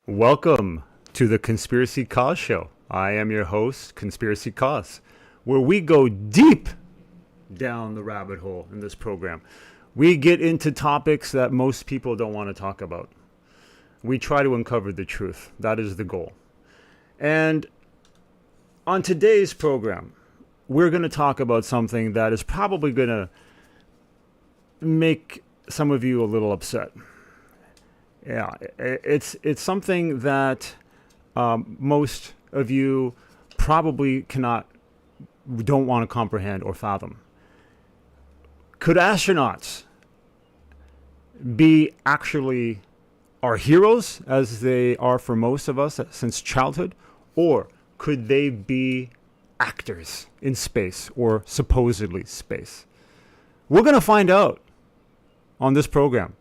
Welcome to the Conspiracy Cause Show. I am your host, Conspiracy Cause, where we go deep down the rabbit hole in this program. We get into topics that most people don't want to talk about. We try to uncover the truth. That is the goal. And on today's program, we're going to talk about something that is probably going to make some of you a little upset. Yeah, it's something that most of you probably don't want to comprehend or fathom. Could astronauts be actually our heroes, as they are for most of us since childhood, or could they be actors in space, or supposedly space? We're going to find out on this program.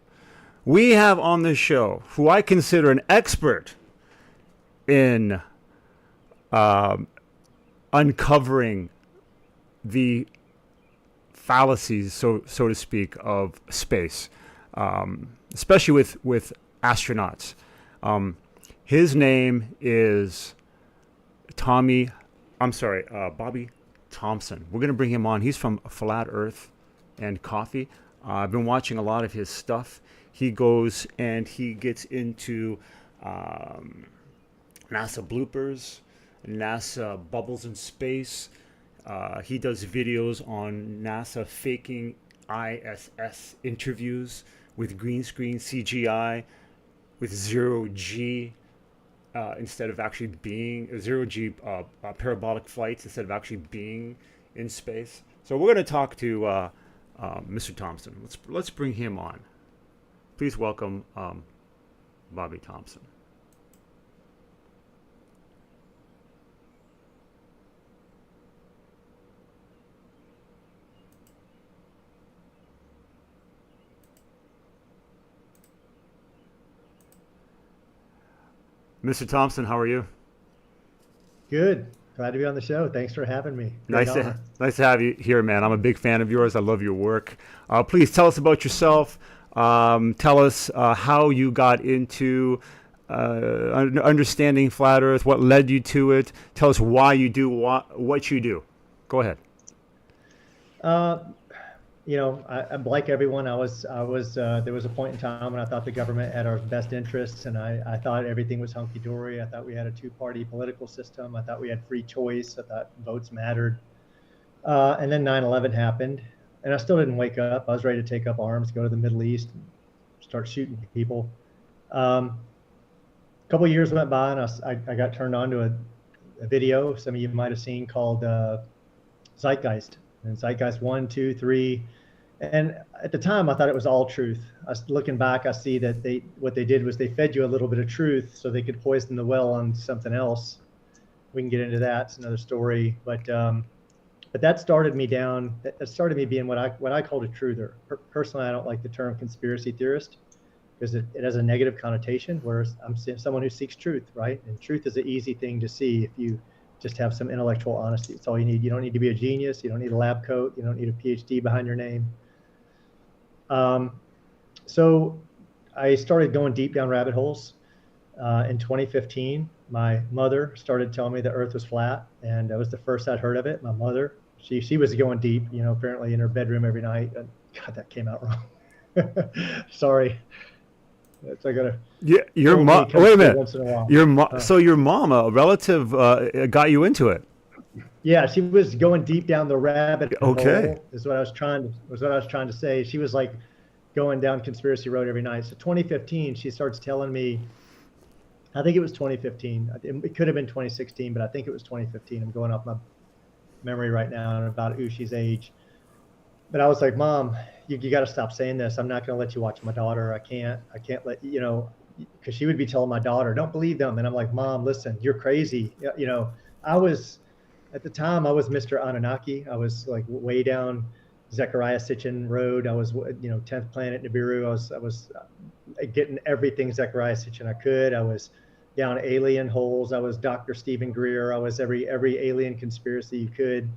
We have on this show, who I consider an expert in uncovering the fallacies, so to speak, of space, especially with astronauts. His name is Bobby Thompson. We're going to bring him on. He's from Flat Earth and Coffee. I've been watching a lot of his stuff. He goes and he gets into NASA bloopers, NASA bubbles in space. He does videos on NASA faking ISS interviews with green screen CGI, with zero G instead of actually being zero G parabolic flights instead of actually being in space. So we're going to talk to Mr. Thompson. Let's bring him on. Please welcome Bobby Thompson. Mr. Thompson, how are you? Good. Glad to be on the show. Thanks for having me. Nice to have you here, man. I'm a big fan of yours. I love your work. Please tell us about yourself. Tell us how you got into understanding flat Earth, what led you to it. Tell us why you do what you do. Go ahead. I'm like everyone. There was a point in time when I thought the government had our best interests, and I thought everything was hunky-dory. I thought we had a two-party political system. I thought we had free choice. I thought votes mattered. And then 9/11 happened, and I still didn't wake up. I was ready to take up arms, go to the Middle East, and start shooting people. A couple of years went by, and I got turned on to a video some of you might have seen called Zeitgeist. And Zeitgeist 1, 2, 3. And at the time, I thought it was all truth. Looking back, I see that what they did was they fed you a little bit of truth so they could poison the well on something else. We can get into that. It's another story. But that started me down. That started me being what I called a truther. Personally, I don't like the term conspiracy theorist because it has a negative connotation, whereas I'm someone who seeks truth, right? And truth is an easy thing to see if you just have some intellectual honesty. It's all you need. You don't need to be a genius. You don't need a lab coat. You don't need a PhD behind your name. So I started going deep down rabbit holes. In 2015, my mother started telling me the Earth was flat, and that was the first I'd heard of it. My mother, she was going deep, apparently in her bedroom every night. God, that came out wrong. Sorry. So I gotta. Yeah, your mom. Wait a minute. So your mom, a relative, got you into it. Yeah, she was going deep down the rabbit hole. Okay. Is what I was trying to say. She was like going down conspiracy road every night. So 2015, she starts telling me. I think it was 2015. It could have been 2016, but I think it was 2015. I'm going off my memory right now and about Ushi's age. But I was like, Mom, you got to stop saying this. I'm not going to let you watch my daughter. I can't let, because she would be telling my daughter, don't believe them. And I'm like, Mom, listen, you're crazy. At the time, I was Mr. Anunnaki. I was like way down Zechariah Sitchin Road. I was, 10th Planet Nibiru. I was getting everything Zechariah Sitchin I could. I was down alien holes. I was Dr. Stephen Greer. I was every alien conspiracy you could.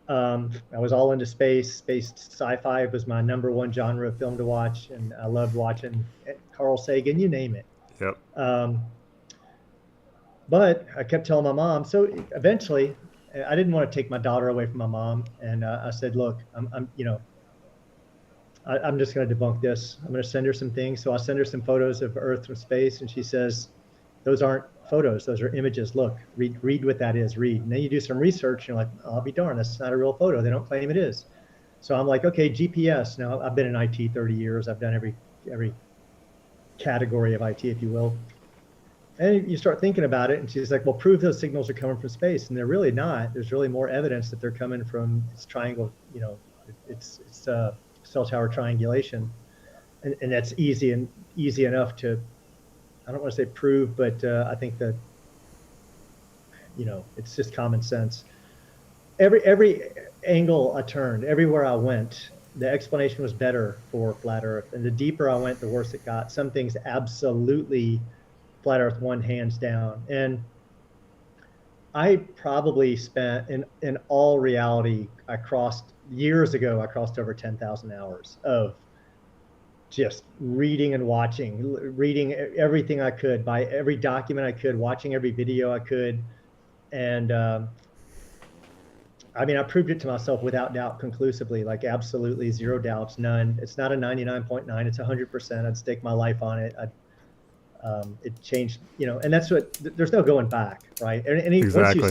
I was all into space. Space sci-fi was my number one genre of film to watch, and I loved watching Carl Sagan, you name it. Yep. But I kept telling my mom. So eventually, I didn't want to take my daughter away from my mom, and I said, "Look, I'm just going to debunk this. I'm going to send her some things." So I'll send her some photos of Earth from space, and she says, "Those aren't photos. Those are images. Look, read what that is. Read." And then you do some research, and you're like, "I'll be darned, that's not a real photo. They don't claim it is." So I'm like, "Okay, GPS." Now I've been in IT 30 years. I've done every category of IT, if you will. And you start thinking about it, and she's like, "Well, prove those signals are coming from space," and they're really not. There's really more evidence that they're coming from this triangle. It's cell tower triangulation, and that's easy enough to, I don't want to say prove, but I think that it's just common sense. Every angle I turned, everywhere I went, the explanation was better for flat Earth, and the deeper I went, the worse it got. Some things absolutely flat Earth won hands down, and I probably spent in all reality, I crossed years ago. I crossed over 10,000 hours of just reading and watching, reading everything I could, by every document I could, watching every video I could. And I mean, I proved it to myself without doubt, conclusively, like absolutely zero doubts, none. It's not a 99.9, it's 100%. I'd stake my life on it. It changed, and that's what, there's no going back, right? And Exactly.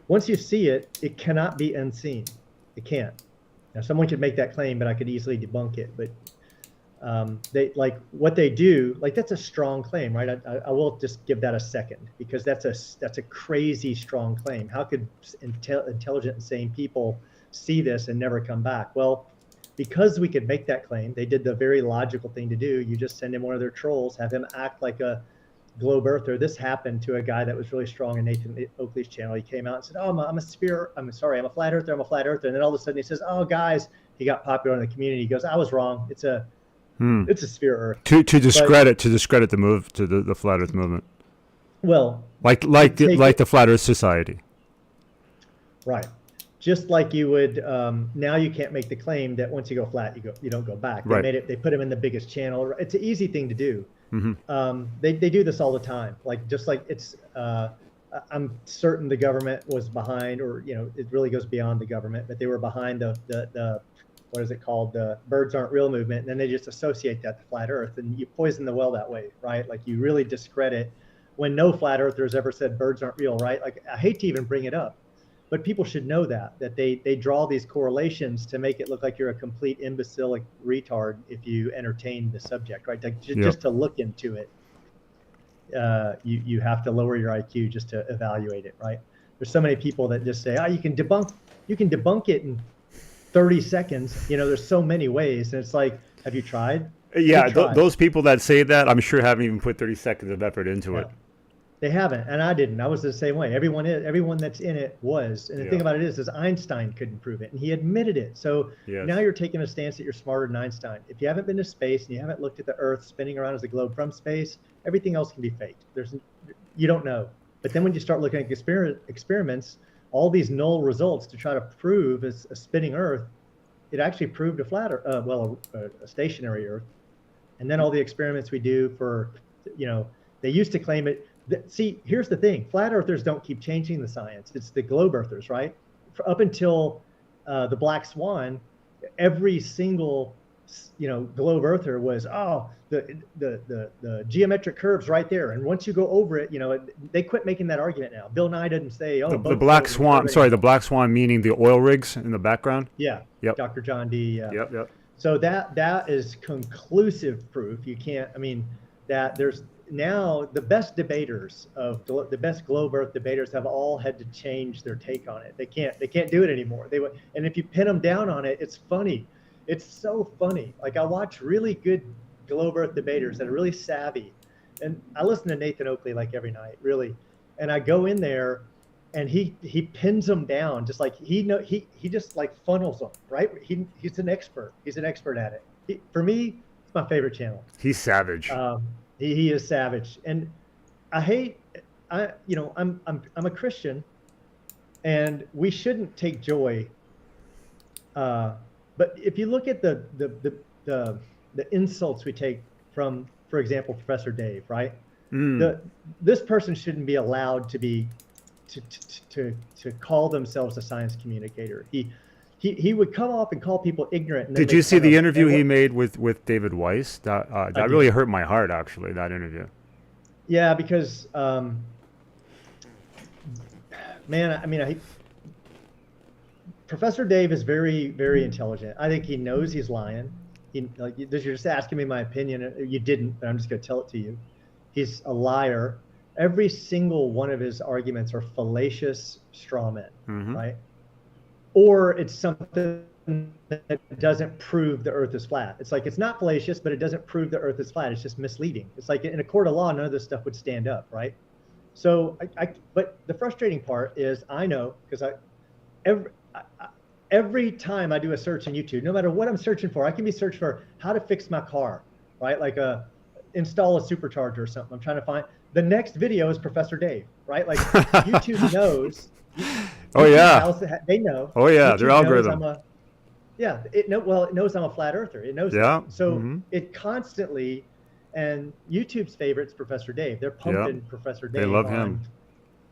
once you see it, it cannot be unseen. It can't. Now, someone could make that claim, but I could easily debunk it. But they, like what they do, like that's a strong claim, right? I will just give that a second, because that's a crazy strong claim. How could intelligent and sane people see this and never come back? Well, because we could make that claim, they did the very logical thing to do. You just send in one of their trolls, have him act like a globe earther. This happened to a guy that was really strong in Nathan Oakley's channel. He came out and said, "Oh, I'm a flat earther. I'm a flat earther." And then all of a sudden he says, "Oh, guys," he got popular in the community. He goes, "I was wrong. It's a sphere Earth." To But discredit the move to the flat Earth movement, well, to like take it the flat Earth Society. right, just like you would now, you can't make the claim that once you go flat, you don't go back. They Right. made it. They put him in the biggest channel. It's an easy thing to do. Hmm. They do this all the time. Like, just like it's. I'm certain the government was behind, or it really goes beyond the government, but they were behind the what is it called, the birds aren't real movement, and then they just associate that to flat Earth, and you poison the well that way, right? Like, you really discredit, when no flat earthers ever said birds aren't real, right? Like, I hate to even bring it up, but people should know that they draw these correlations to make it look like you're a complete imbecilic retard if you entertain the subject, right? Like, Yep. just to look into it, you have to lower your IQ just to evaluate it, right? There's so many people that just say, "Oh, you can debunk it in 30 seconds." There's so many ways, and it's like, have you tried? Have you Yeah, tried? those people that say that, I'm sure haven't even put 30 seconds of effort into it. No, they haven't, and I didn't. I was the same way. Everyone that's in it was. And the thing Yeah. about it is Einstein couldn't prove it, and he admitted it. So Yes. now you're taking a stance that you're smarter than Einstein. If you haven't been to space and you haven't looked at the Earth spinning around as a globe from space, everything else can be faked. You don't know. But then when you start looking at experiments, all these null results to try to prove as a spinning Earth, it actually proved a flat, a stationary Earth. And then all the experiments we do for, they used to claim it. See, here's the thing: flat earthers don't keep changing the science. It's the globe earthers, right? Up until the black swan, every single globe earther was, "Oh, the geometric curves right there," and once you go over it, they quit making that argument now. Bill Nye doesn't say, "Oh, The boats black don't really swan. curve Sorry, the anymore." black swan meaning the oil rigs in the background. Yeah, Yep. Dr. John D. Yep. Yep. So that is conclusive proof. You can't. I mean, that there's now the best debaters of the best globe Earth debaters have all had to change their take on it. They can't do it anymore. And if you pin them down on it, it's funny. It's so funny. Like, I watch really good globe Earth debaters that are really savvy, and I listen to Nathan Oakley like every night, really. And I go in there, and he pins them down, just like he just like funnels them, right? He's an expert. He's an expert at it. For me, it's my favorite channel. He's savage. He is savage, and I hate. I'm a Christian, and we shouldn't take joy. But if you look at the insults we take from, for example, Professor Dave, right? the this person shouldn't be allowed to be to call themselves a science communicator. He would come off and call people ignorant. And then Did you make see fun the of interview them. he made with David Weiss? That really hurt my heart, actually, that interview. Yeah, because man, I mean, Professor Dave is very, very intelligent. I think he knows he's lying. You're just asking me my opinion. You didn't, but I'm just going to tell it to you. He's a liar. Every single one of his arguments are fallacious straw men, right? Or it's something that doesn't prove the earth is flat. It's like, it's not fallacious, but it doesn't prove the earth is flat. It's just misleading. It's like in a court of law, none of this stuff would stand up, right? So but the frustrating part is I know, because every time I do a search on YouTube, no matter what I'm searching for, I can be searched for how to fix my car, right? Like install a supercharger or something. I'm trying to find, the next video is Professor Dave, right? Like YouTube knows. Oh yeah. They know. Oh yeah, YouTube their algorithm. It knows I'm a flat earther. It knows that. So it constantly, and YouTube's favorite's Professor Dave. They're pumping Professor Dave. They love him.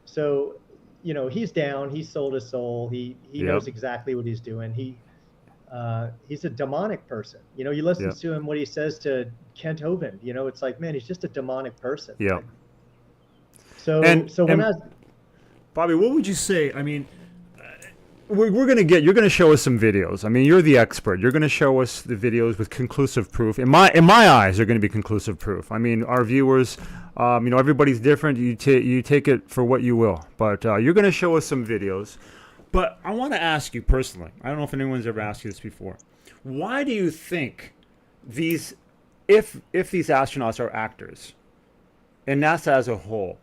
So, you know, he's down. He sold his soul. He knows exactly what he's doing. He's a demonic person. You know, you listen to him, what he says to Kent Hovind. You know, it's like, man, he's just a demonic person. Yeah. Like, so when Bobby, what would you say? I mean, you're going to show us some videos. I mean, you're the expert. You're going to show us the videos with conclusive proof. In my eyes, they're going to be conclusive proof. I mean, our viewers, you know, everybody's different. You take it for what you will. But you're going to show us some videos. But I want to ask you personally, I don't know if anyone's ever asked you this before. Why do you think if these astronauts are actors, and NASA as a whole,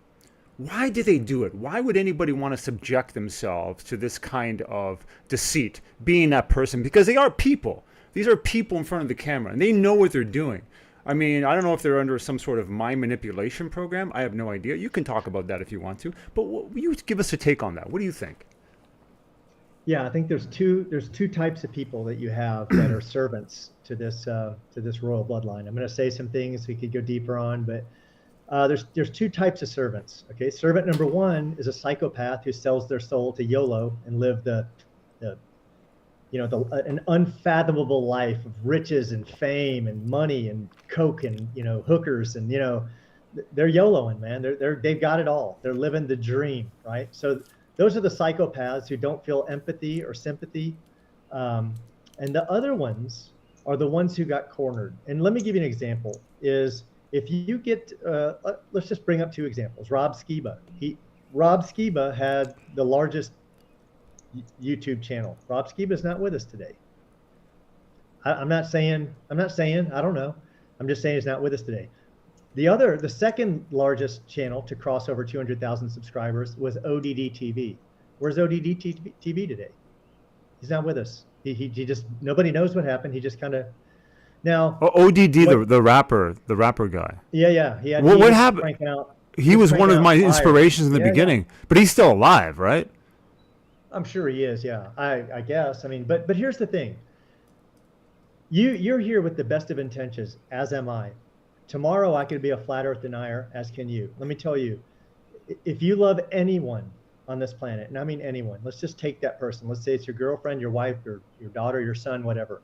why do they do it? Why would anybody want to subject themselves to this kind of deceit, being that person? Because they are people. These are people in front of the camera, and they know what they're doing. I mean, I don't know if they're under some sort of mind manipulation program. I have no idea. You can talk about that if you want to. But you give us a take on that. What do you think? Yeah, I think there's two types of people that you have that are servants to this royal bloodline. I'm going to say some things we could go deeper on, but there's two types of servants. Okay, servant number one is a psychopath who sells their soul to YOLO and live an unfathomable life of riches and fame and money and coke and hookers and they're YOLOing, man. They've got it all. They're living the dream, right? So those are the psychopaths who don't feel empathy or sympathy, and the other ones are the ones who got cornered. And let me give you an example. If you get, let's just bring up two examples. Rob Skiba. Rob Skiba had the largest YouTube channel. Rob Skiba is not with us today. I'm not saying, I don't know. I'm just saying he's not with us today. The second largest channel to cross over 200,000 subscribers was ODD TV. Where's ODD TV today? He's not with us. He just, nobody knows what happened. He just kind of, now. ODD, the rapper guy. Yeah. What happened? He was one of my inspirations in the beginning, but he's still alive, right? I'm sure he is. Yeah, I guess. I mean, but here's the thing. You're here with the best of intentions, as am I. Tomorrow I could be a flat earth denier, as can you. Let me tell you, if you love anyone on this planet, and I mean anyone, let's just take that person. Let's say it's your girlfriend, your wife, your daughter, your son, whatever.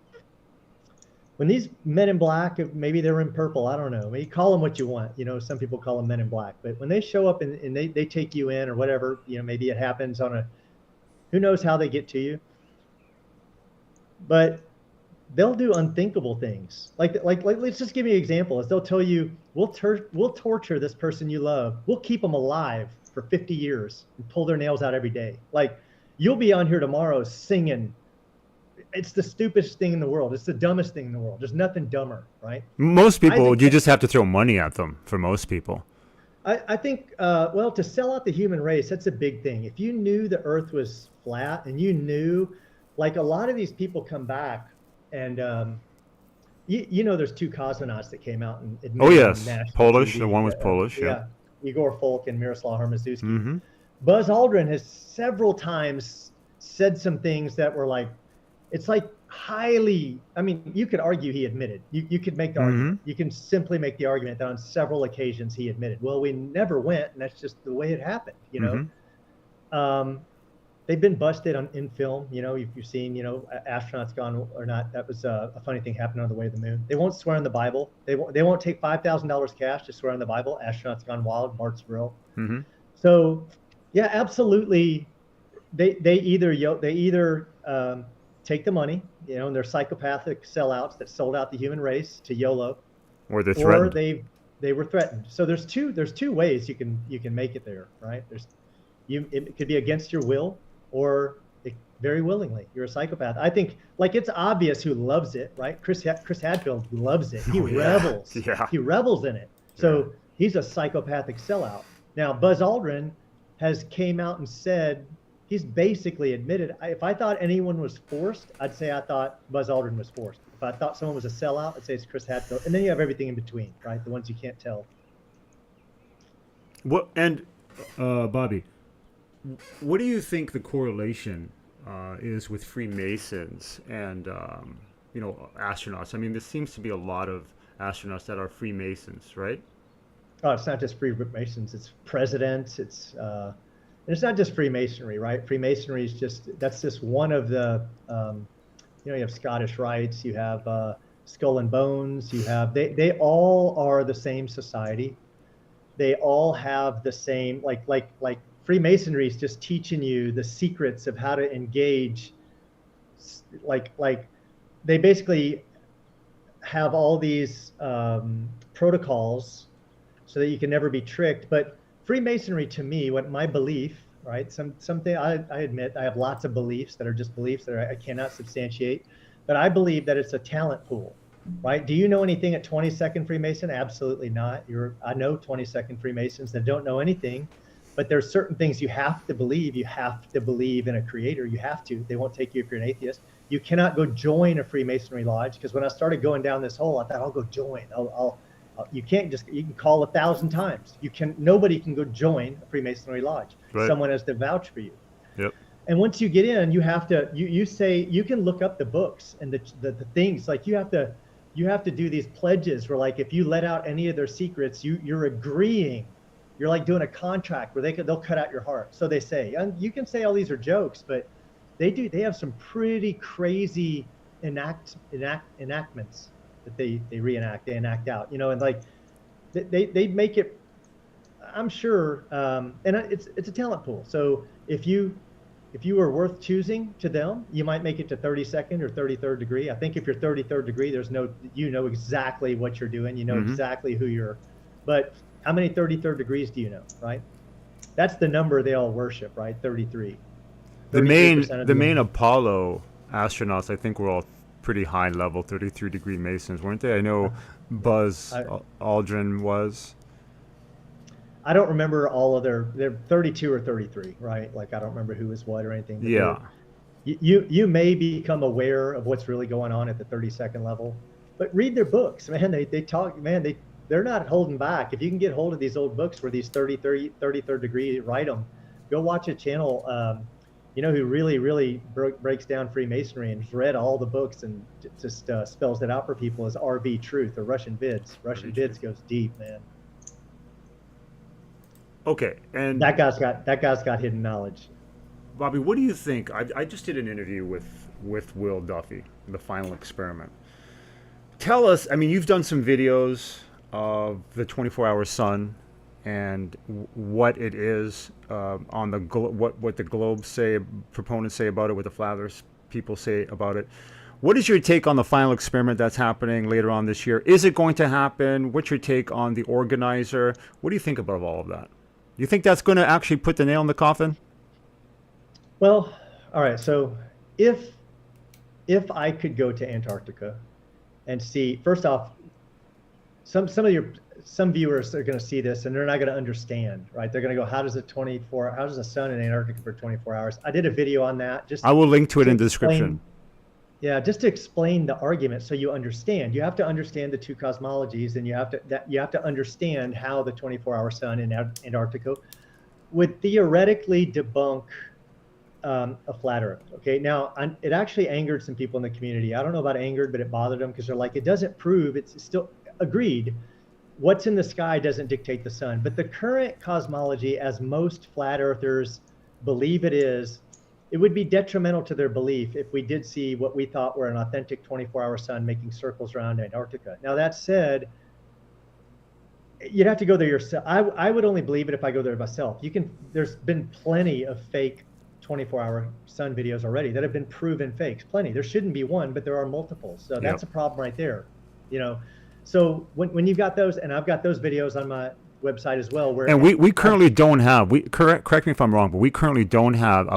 When these men in black, maybe they're in purple, I don't know. Maybe call them what you want. Some people call them men in black. But when they show up and they take you in or whatever, maybe it happens who knows how they get to you. But they'll do unthinkable things. Like let's just give you an example. They'll tell you, we'll torture this person you love. We'll keep them alive for 50 years and pull their nails out every day. Like, you'll be on here tomorrow singing. It's the stupidest thing in the world. It's the dumbest thing in the world. There's nothing dumber, right? Most people, you just have to throw money at them. For most people, I think, well, to sell out the human race, that's a big thing. If you knew the earth was flat and you knew, like, a lot of these people come back and, there's two cosmonauts that came out and admitted. Oh, yes. Polish. TV. The one was Polish. Yeah. Igor Folk and Miroslav Hermaszewski. Mm-hmm. Buzz Aldrin has several times said some things that were like, it's like highly, I mean, you could argue he admitted. You could make the argument. You can simply make the argument that on several occasions he admitted, well, we never went, and that's just the way it happened, you know. They've been busted in film. You know, you've seen, you know, astronauts gone or not. That was a funny thing happened on the way to the moon. They won't swear on the Bible. They won't take $5,000 cash to swear on the Bible. Astronauts gone wild, Mark's real. So, yeah, absolutely. They either take the money, you know, and they're psychopathic sellouts that sold out the human race to YOLO, or they're threatened. Or they were threatened. So there's two ways you can make it there, right? It could be against your will, or very willingly. You're a psychopath. I think, like, it's obvious who loves it, right? Chris Hadfield loves it. He revels. Yeah. He revels in it. So he's a psychopathic sellout. Now, Buzz Aldrin has came out and said, he's basically admitted, if I thought anyone was forced, I'd say I thought Buzz Aldrin was forced. If I thought someone was a sellout, I'd say it's Chris Hadfield. And then you have everything in between, right? The ones you can't tell. What, and Bobby, what do you think the correlation is with Freemasons and you know, astronauts? I mean, there seems to be a lot of astronauts that are Freemasons, right? Oh, it's not just Freemasons. It's presidents. It's not just Freemasonry, right? Freemasonry is that's just one of the. You know, you have Scottish Rites. You have Skull and Bones. You have they all are the same society. They all have the same like Freemasonry is just teaching you the secrets of how to engage. Like they basically have all these protocols so that you can never be tricked. But Freemasonry, to me, what my belief, right? Something I admit I have lots of beliefs that are just beliefs that I cannot substantiate, but I believe that it's a talent pool, right? Do you know anything at 22nd Freemason? Absolutely not. I know 22nd Freemasons that don't know anything. But there's certain things you have to believe. You have to believe in a creator. You have to. They won't take you if you're an atheist. You cannot go join a Freemasonry lodge, because when I started going down this hole, I thought I'll go join. You can't you can call 1,000 times. Nobody can go join a Freemasonry lodge. Right. Someone has to vouch for you. Yep. And once you get in, you have to. You say you can look up the books and the things, like you have to do these pledges where, like, if you let out any of their secrets, you're agreeing. You're like doing a contract where they'll cut out your heart. So they say, and you can say all these are jokes, but they have some pretty crazy enactments that they reenact, they enact out, you know, and like they make it, I'm sure, and it's a talent pool. So if you were worth choosing to them, you might make it to 32nd or 33rd degree. I think if you're 33rd degree, you know exactly what you're doing. You know exactly who you're, but how many 33rd degrees do you know, right? That's the number they all worship, right? 33. The main Apollo astronauts, I think, were all pretty high level 33 degree Masons, weren't they? I know Buzz Aldrin was. I don't remember all of they're 32 or 33, right? Like, I don't remember who was what or anything. Yeah. You may become aware of what's really going on at the 32nd level, but read their books, man. They talk, man, they're not holding back. If you can get hold of these old books where these 33rd degree, write them. Go watch a channel, you know, who really breaks down Freemasonry and has read all the books and just spells it out for people, is RV Truth, or Russian Vids. Russian Vids goes deep, man. Okay, and that guy's got hidden knowledge. Bobby, what do you think? I just did an interview with Will Duffy, The Final Experiment. Tell us, I mean, you've done some videos of the 24-hour sun and what it is, on the what the globes say, proponents say about it, what the flat earth people say about it. What is your take on the final experiment that's happening later on this year? Is it going to happen? What's your take on the organizer? What do you think about all of that? Do you think that's going to actually put the nail in the coffin? Well, all right. So if I could go to Antarctica and see, first off, some viewers are going to see this and they're not going to understand, right? They're going to go, how does the sun in Antarctica for 24 hours? I did a video on that. I will link to it in the description. Yeah, just to explain the argument so you understand. You have to understand the two cosmologies, and you have to understand how the 24-hour sun in Antarctica would theoretically debunk a flat Earth. Okay, now it actually angered some people in the community. I don't know about angered, but it bothered them because they're like, it doesn't prove. It's still agreed. What's in the sky doesn't dictate the sun. But the current cosmology, as most flat earthers believe it is, it would be detrimental to their belief if we did see what we thought were an authentic 24-hour sun making circles around Antarctica. Now, that said, you'd have to go there yourself. I would only believe it if I go there myself. There's been plenty of fake 24-hour sun videos already that have been proven fakes. Plenty. There shouldn't be one, but there are multiples. So that's a problem right there. So when you've got those, and I've got those videos on my website as well, where we currently don't have, correct me if I'm wrong, but we currently don't have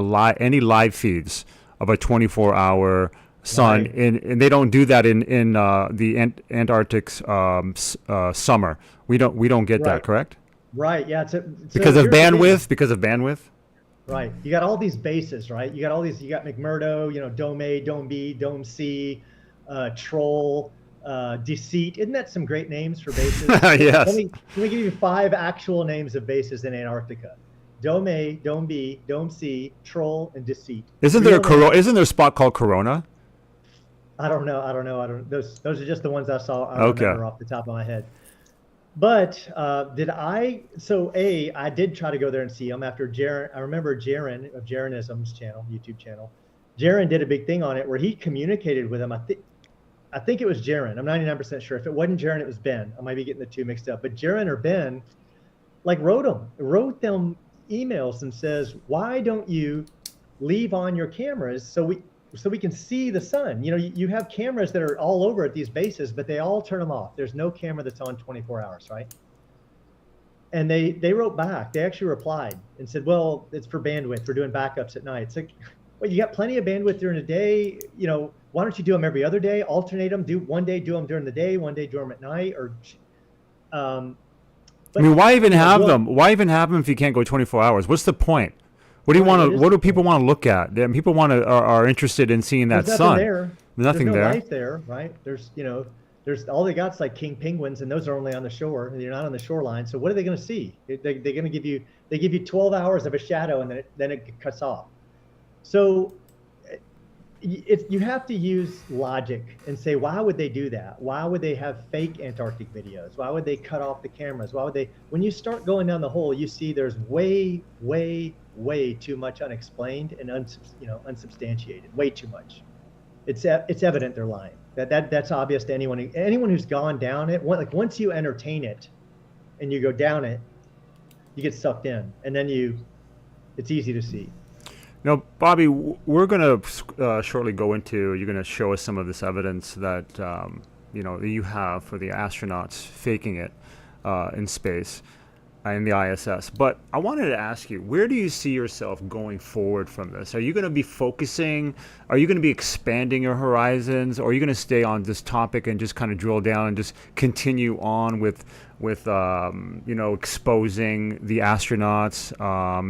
any live feeds of a 24-hour sun, right. and they don't do that in the Antarctic's summer. We don't get that, correct? Right. Yeah. Because of bandwidth. Right. You got all these bases, right? You got McMurdo, Dome A, Dome B, Dome C, Troll, Deceit. Isn't that some great names for bases? Yes. Let me give you 5 actual names of bases in Antarctica: Dome A, Dome B, Dome C, Troll, and Deceit. Isn't there a spot called Corona? I don't know. Those are just the ones I saw. I Okay. remember off the top of my head. But I did try to go there and see him after Jaron. I remember Jaron of Jaronism's YouTube channel. Jaron did a big thing on it where he communicated with him. I think it was Jaron. I'm 99% sure. If it wasn't Jaron, it was Ben. I might be getting the two mixed up. But Jaron or Ben, wrote them emails and says, why don't you leave on your cameras so we can see the sun? You have cameras that are all over at these bases, but they all turn them off. There's no camera that's on 24 hours, right? And they wrote back. They actually replied and said, well, it's for bandwidth. We're doing backups at night. It's like, well, you got plenty of bandwidth during the day. Why don't you do them every other day? Alternate them. One day do them during the day, one day do them at night. Why even have them? Why even have them if you can't go 24 hours? What's the point? What do you want to? What do people want to look at? People are interested in seeing that sun. There's nothing no there. life there, right? There's all they got's like king penguins, and those are only on the shore. And you're not on the shoreline. So what are they going to see? They're going to give you 12 hours of a shadow, and then it cuts off. So you have to use logic and say, why would they do that? Why would they have fake Antarctic videos? Why would they cut off the cameras? Why would they? When you start going down the hole, you see there's way too much unexplained and unsubstantiated. Way too much. It's evident they're lying. That's obvious to anyone who's gone down it. Once you entertain it, and you go down it, you get sucked in, and then it's easy to see. Now, Bobby, we're going to shortly go into. You're going to show us some of this evidence that that you have for the astronauts faking it in space, in the ISS. But I wanted to ask you, where do you see yourself going forward from this? Are you going to be focusing? Are you going to be expanding your horizons? Or are you going to stay on this topic and just kind of drill down and just continue on with exposing the astronauts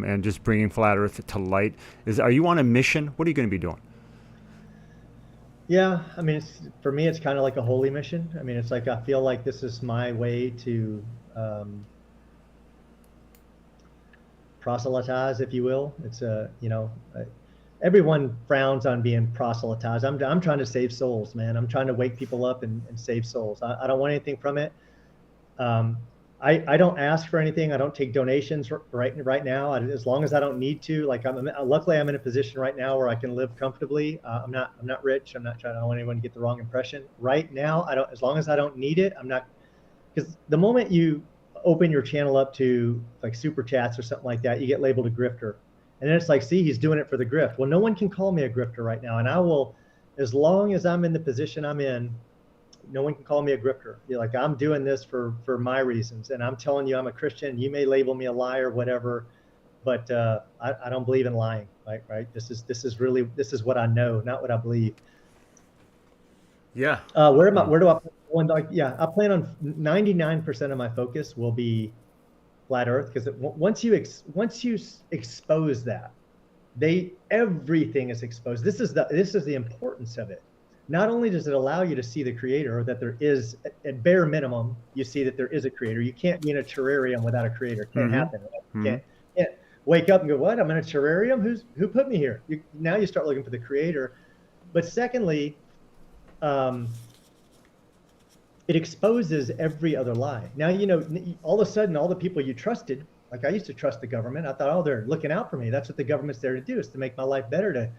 and just bringing flat Earth to light? Are you on a mission? What are you going to be doing? Yeah, for me, it's kind of like a holy mission. It's like I feel like this is my way to proselytize, if you will. It's everyone frowns on being proselytized. I'm trying to save souls, man. I'm trying to wake people up and save souls. I don't want anything from it. I don't ask for anything. I don't take donations right now, as long as I don't need to. Luckily I'm in a position right now where I can live comfortably. I'm not rich. I don't want anyone to get the wrong impression. Right now, as long as I don't need it, I'm not, because the moment you open your channel up to super chats or something like that, you get labeled a grifter. And then it's like, see, he's doing it for the grift. Well, no one can call me a grifter right now. And I will, as long as I'm in the position I'm in, no one can call me a grifter. I'm doing this for my reasons. And I'm telling you, I'm a Christian. You may label me a liar, whatever, but I don't believe in lying, right? This is what I know, not what I believe. Yeah. Where do I I plan on 99% of my focus will be flat Earth, because once you expose that, everything is exposed. This is the importance of it. Not only does it allow you to see the creator, that there is, at bare minimum, you see that there is a creator. You can't be in a terrarium without a creator. It can't happen. Right? wake up and go, what? I'm in a terrarium? Who put me here? Now you start looking for the creator. But secondly, it exposes every other lie. Now, all of a sudden, all the people you trusted, like I used to trust the government. I thought, oh, they're looking out for me. That's what the government's there to do, is to make my life better.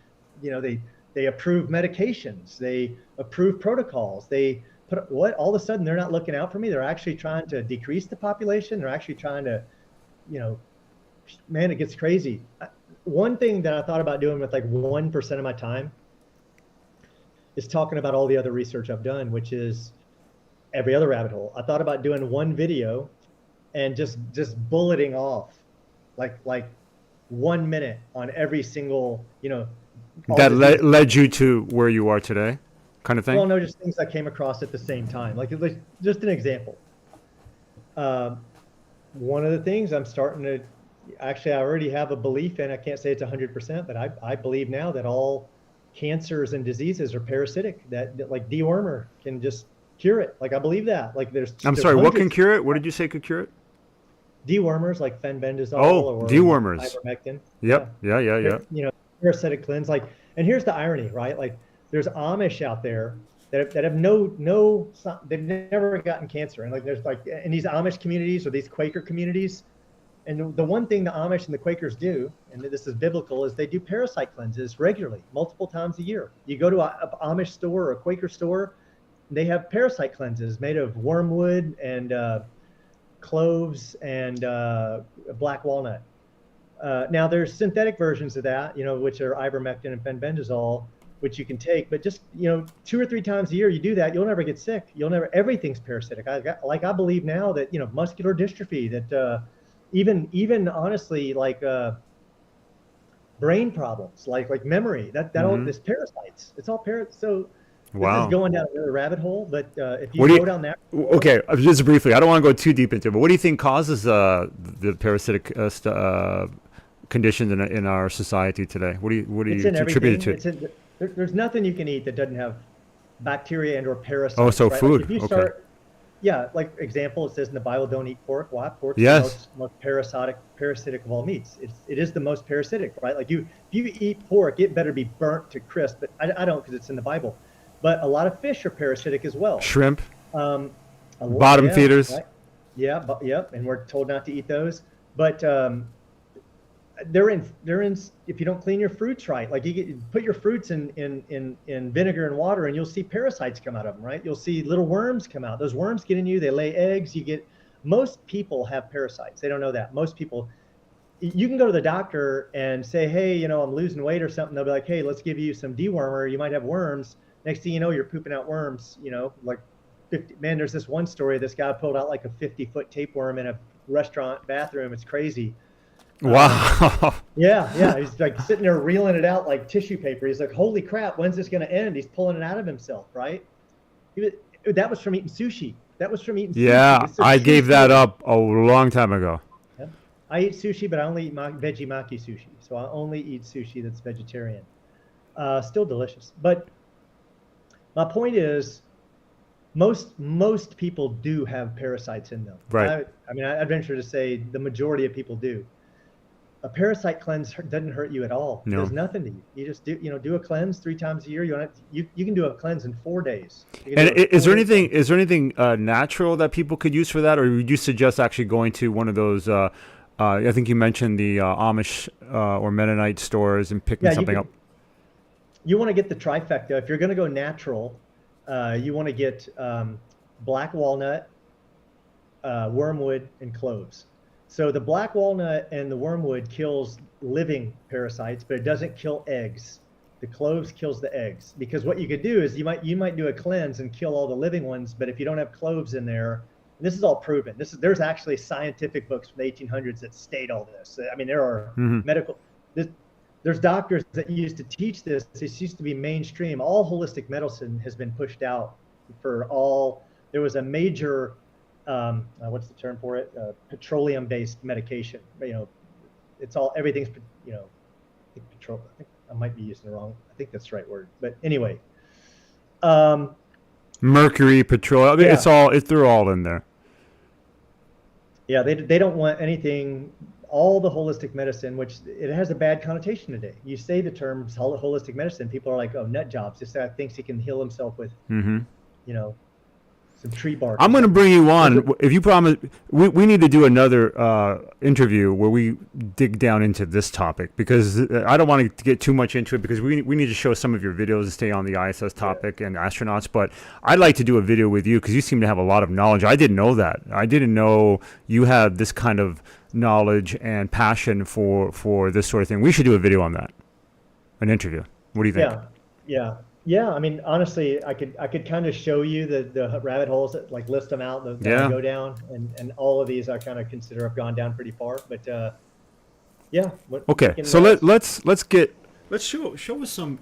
They approve medications. They approve protocols. They put what? All of a sudden, they're not looking out for me. They're actually trying to decrease the population. They're actually trying to, man, it gets crazy. One thing that I thought about doing with like 1% of my time is talking about all the other research I've done, which is every other rabbit hole. I thought about doing one video and just bulleting off like 1 minute on every single, that led you to where you are today, kind of thing. Well, no, just things I came across at the same time. Like just an example. One of the things I'm starting to, actually, I already have a belief in, I can't say it's 100%, but I believe now that all cancers and diseases are parasitic, that like dewormer can just cure it. Like I believe that. Like there's what can cure it? What did you say could cure it? Dewormers like fenbendazole or dewormers. ivermectin. Yep. Yeah. Parasitic cleanse. Like, and here's the irony, right? Like there's Amish out there that have no, they've never gotten cancer. And like, there's like, in these Amish communities or these Quaker communities, and the one thing the Amish and the Quakers do, and this is biblical, is they do parasite cleanses regularly, multiple times a year. You go to a Amish store or a Quaker store, they have parasite cleanses made of wormwood and cloves and black walnut. Now there's synthetic versions of that, which are ivermectin and fenbendazole, which you can take, but just, 2 or 3 times a year you do that, you'll never get sick. Everything's parasitic. I believe now that, muscular dystrophy, that even honestly, like brain problems, like memory, that all this parasites, it's all So wow. This is going down another rabbit hole, but if you go down that hole, okay, just briefly, I don't want to go too deep into it, but what do you think causes the parasitic conditions in our society today? What do you attribute it to? There's nothing you can eat that doesn't have bacteria and or parasites. Oh, so right? food. Like if you start, yeah, like example, it says in the Bible, don't eat pork. Why? Pork's yes. the most parasitic of all meats. It is the most parasitic, right? Like if you eat pork, it better be burnt to crisp. But I don't, because it's in the Bible. But a lot of fish are parasitic as well. Shrimp. Bottom feeders. Right? Yeah, yep. And we're told not to eat those. But they're in. If you don't clean your fruits right, like put your fruits in vinegar and water, and you'll see parasites come out of them. Right? You'll see little worms come out. Those worms get in you. They lay eggs. Most people have parasites. They don't know that. Most people. You can go to the doctor and say, hey, I'm losing weight or something. They'll be like, hey, let's give you some dewormer. You might have worms. Next thing you know, you're pooping out worms, like 50. Man, there's this one story. This guy pulled out like a 50-foot tapeworm in a restaurant bathroom. It's crazy. Wow. Yeah. He's like sitting there reeling it out like tissue paper. He's like, holy crap, when's this going to end? He's pulling it out of himself, right? That was from eating sushi. Yeah, I gave that up a long time ago. Yeah. I eat sushi, but I only eat veggie maki sushi. So I only eat sushi that's vegetarian. Still delicious. But my point is, most people do have parasites in them. Right. I'd venture to say the majority of people do. A parasite cleanse doesn't hurt you at all. No. There's nothing to you. You just do a cleanse 3 times a year. You can do a cleanse in 4 days. And is there anything natural that people could use for that, or would you suggest actually going to one of those? I think you mentioned the Amish or Mennonite stores and picking something up. You want to get the trifecta. If you're going to go natural, you want to get black walnut, wormwood, and cloves. So the black walnut and the wormwood kills living parasites, but it doesn't kill eggs. The cloves kills the eggs, because what you could do is you might do a cleanse and kill all the living ones, but if you don't have cloves in there, and this is all proven. There's actually scientific books from the 1800s that state all this. There are medical. There's doctors that used to teach this. This used to be mainstream. All holistic medicine has been pushed out for all. There was a major, what's the term for it? Petroleum-based medication. Everything's, I think I might be using the wrong. I think that's the right word. But anyway. Mercury, petroleum. They're all in there. Yeah, they don't want anything all the holistic medicine, which it has a bad connotation today. You say the term holistic medicine, people are like, oh, nut jobs. This guy thinks he can heal himself with, Mm-hmm. you know, some tree bark or I'm going to something. bring you There's on a, if you promise. We need to do another interview where we dig down into this topic, because I don't want to get too much into it, because we need to show some of your videos to stay on the ISS topic and astronauts. But I'd like to do a video with you because you seem to have a lot of knowledge. I didn't know that. I didn't know you had this kind of knowledge and passion for this sort of thing. We should do a video on that, an interview. What do you think? yeah, yeah, yeah. I mean, honestly, I could kind of show you the rabbit holes that like list them out that I Yeah. go down, and all of these I kind of consider I've gone down pretty far. But yeah, we Okay. can. So let's show us some,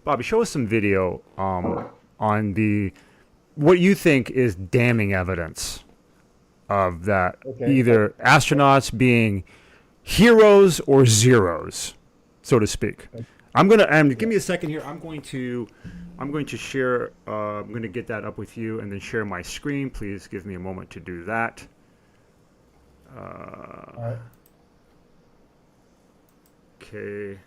Bobby. Show us some video on the what you think is damning evidence of that, Okay. either astronauts being heroes or zeros, so to speak. I'm gonna give me a second here. I'm going to share. I'm going to get that up with you and then share my screen. Please give me a moment to do that. All right. Okay.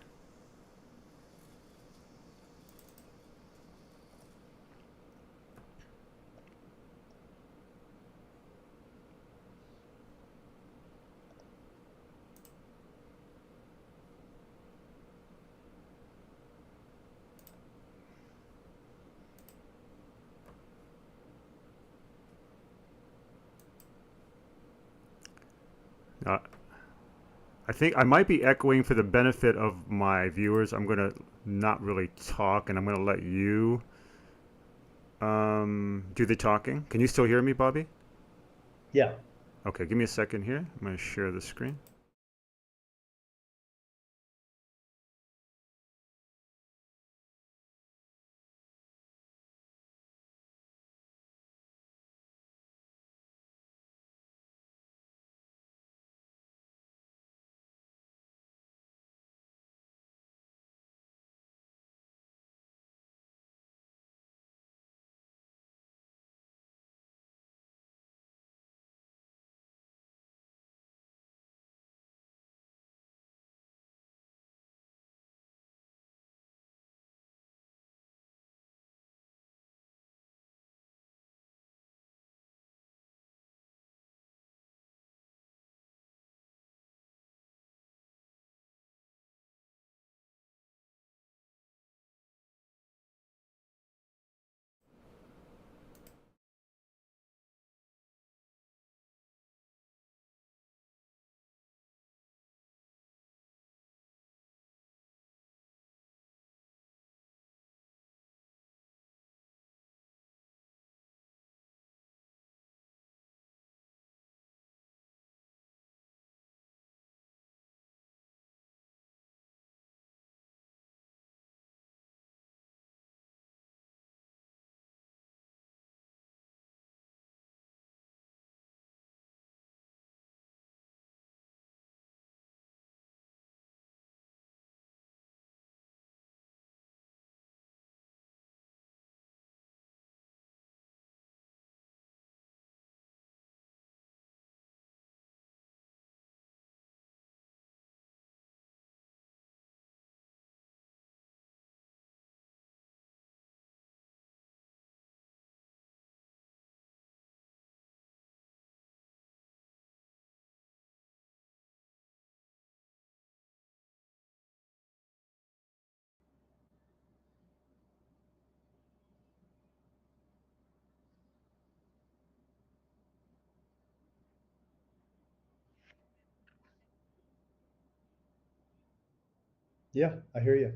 Uh, I think I might be echoing for the benefit of my viewers. I'm going to not really talk, and I'm going to let you do the talking. Can you still hear me, Bobby? Yeah. Okay, give me a second here. I'm going to share the screen. Yeah. I hear you.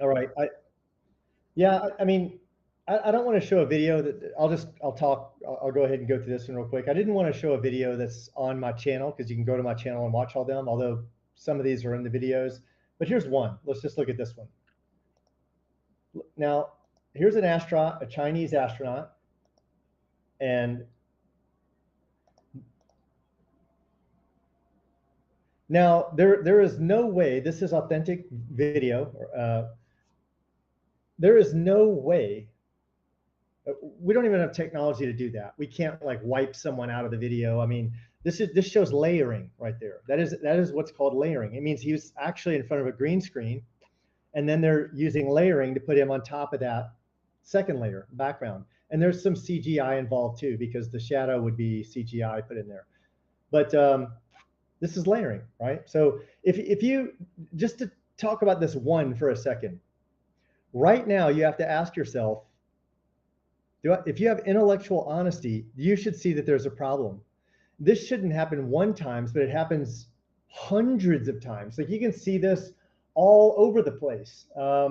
All right. Yeah. I mean, I don't want to show a video that I'll talk. I'll go ahead and go through this one real quick. I didn't want to show a video that's on my channel because you can go to my channel and watch all them, although some of these are in the videos. But here's one. Let's just look at this one. Now, here's an astronaut, a Chinese astronaut, and now there is no way this is authentic video. There is no way We don't even have technology to do that. We can't like wipe someone out of the video. I mean, this shows layering right there. That is what's called layering. It means he was actually in front of a green screen, and then they're using layering to put him on top of that second layer background. And there's some CGI involved too, because the shadow would be CGI put in there. But this is layering, right? So if you, just to talk about this one for a second, right now you have to ask yourself, if you have intellectual honesty, you should see that there's a problem. This shouldn't happen one time, but it happens hundreds of times. Like you can see this all over the place. Let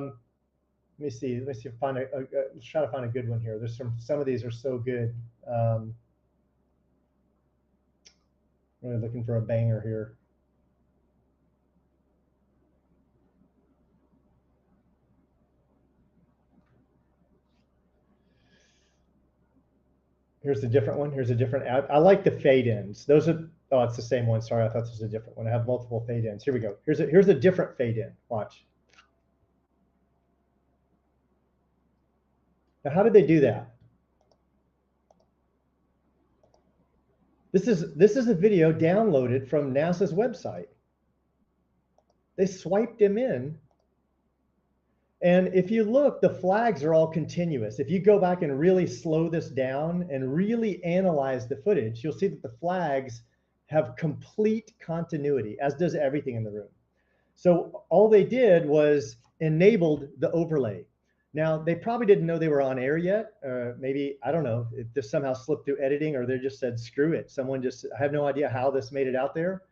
me see if find let's try to find a good one here. There's some of these are so good. Really looking for a banger here. Here's a different one. Here's a different ad. I like the fade ins. Those are, oh, it's the same one. Sorry, I thought this was a different one. I have multiple fade ins. Here we go. Here's a different fade in. Watch. Now, how did they do that? This is a video downloaded from NASA's website. They swiped him in. And if you look, the flags are all continuous. If you go back and really slow this down and really analyze the footage, you'll see that the flags have complete continuity, as does everything in the room. So all they did was enabled the overlay. Now, they probably didn't know they were on air yet. Maybe, I don't know, it just somehow slipped through editing, or they just said, screw it. Someone just, I have no idea how this made it out there.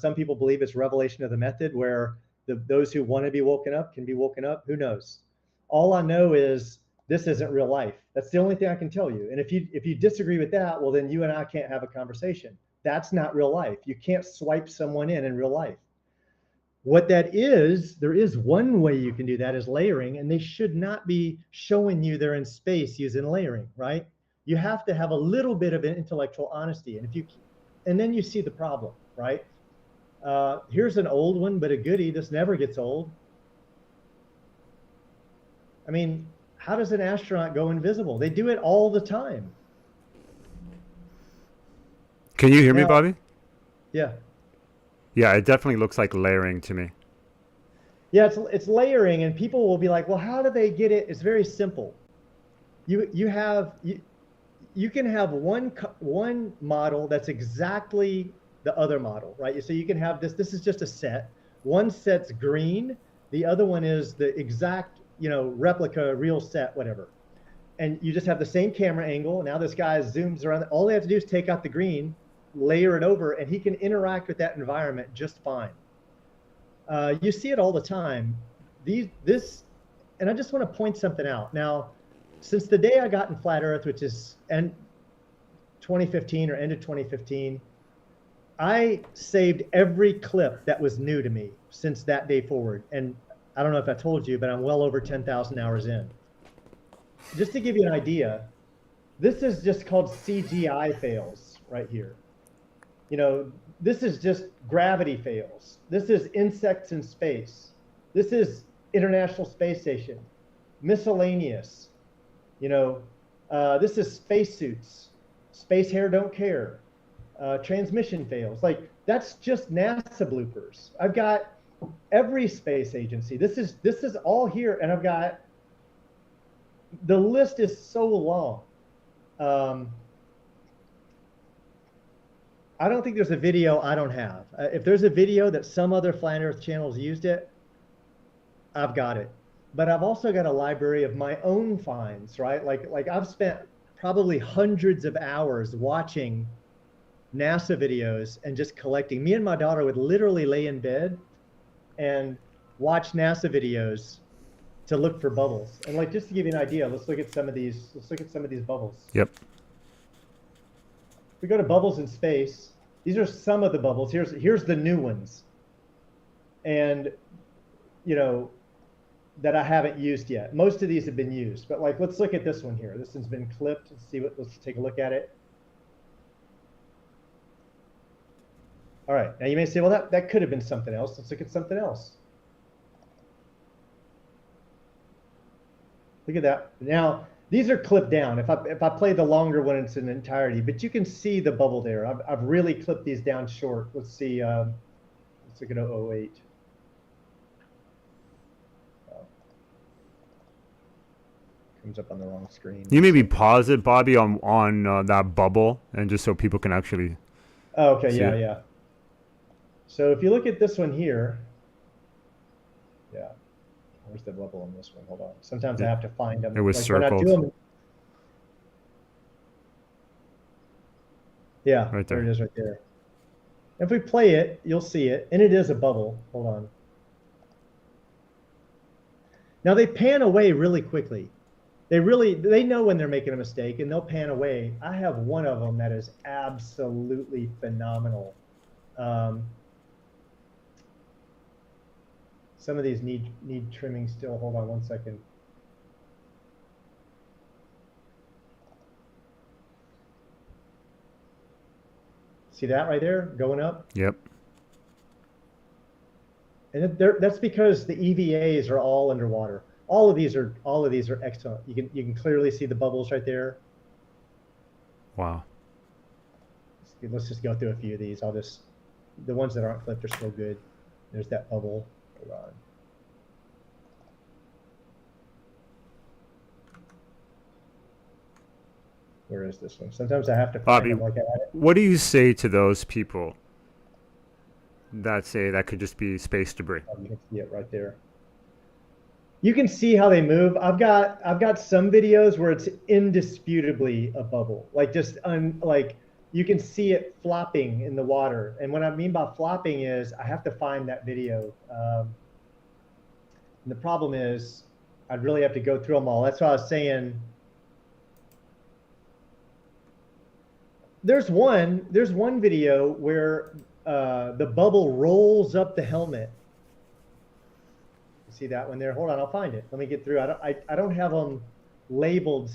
Some people believe it's revelation of the method, where those who want to be woken up can be woken up. Who knows? All I know is this isn't real life. That's the only thing I can tell you. And if you disagree with that, well, then you and I can't have a conversation. That's not real life. You can't swipe someone in real life. What that is, there is one way you can do that, is layering, and they should not be showing you they're in space using layering, right? You have to have a little bit of an intellectual honesty, and then you see the problem, right? Here's an old one, but a goodie. This never gets old. I mean, how does an astronaut go invisible? They do it all the time. Can you hear me, Bobby? Yeah. Yeah, it definitely looks like layering to me. Yeah, it's layering, and people will be like, well, how do they get it? It's very simple. You can have one model that's exactly the other model, right? So you can have this is just a set. One set's green, the other one is the exact, replica, real set, whatever. And you just have the same camera angle. Now this guy zooms around. All they have to do is take out the green, layer it over, and he can interact with that environment just fine. You see it all the time. And I just want to point something out. Now, since the day I got in Flat Earth, which is end 2015 or end of 2015, I saved every clip that was new to me since that day forward. And I don't know if I told you, but I'm well over 10,000 hours in. Just to give you an idea, this is just called CGI fails right here. This is just gravity fails. This is insects in space. This is International Space Station. Miscellaneous. This is spacesuits. Space hair don't care. Transmission fails. Like, that's just NASA bloopers. I've got every space agency. This is all here, and I've got, the list is so long. I don't think there's a video I don't have. If there's a video that some other Flat Earth channels used it, I've got it. But I've also got a library of my own finds, right? Like I've spent probably hundreds of hours watching NASA videos and just collecting. Me and my daughter would literally lay in bed and watch NASA videos to look for bubbles. And like, just to give you an idea, let's look at some of these bubbles. Yep. We go to bubbles in space. These are some of the bubbles. Here's the new ones. And that I haven't used yet. Most of these have been used, but like, let's look at this one here. This one's been clipped. Let's take a look at it. All right, now you may say, well, that could have been something else. Let's look at something else. Look at that. Now, These are clipped down. If I play the longer one, it's in entirety, but you can see the bubble there. I've really clipped these down short. Let's see. Let's look at 008. Oh, comes up on the wrong screen. You maybe pause it, Bobby, on that bubble, and just so people can actually. Oh, okay. See Yeah. it. Yeah. So if you look at this one here, yeah. Where's the bubble on this one? Hold on. Sometimes I have to find them. It was like when I do circled. them, yeah, Right there there. it is right there. If we play it, you'll see it, and it is a bubble. Hold on. Now they pan away really quickly. They know when they're making a mistake, and they'll pan away. I have one of them that is absolutely phenomenal. Um, some of these need trimming still. Hold on one second. See that right there going up? Yep. And that's because the EVAs are all underwater. All of these are excellent. You can clearly see the bubbles right there. Wow. Let's just go through a few of these. The ones that aren't clipped are still good. There's that bubble. Hold on. Where is this one? Sometimes I have to find Bobby, them like at it. what do you say to those people that say that could just be space debris? Oh, you can see it right there. You can see how they move. I've got some videos where it's indisputably a bubble, like like you can see it flopping in the water. And what I mean by flopping is I have to find that video. And the problem is I'd really have to go through them all. That's why I was saying there's one video where the bubble rolls up the helmet. See that one there? Hold on, I'll find it. Let me get through. I don't have them labeled.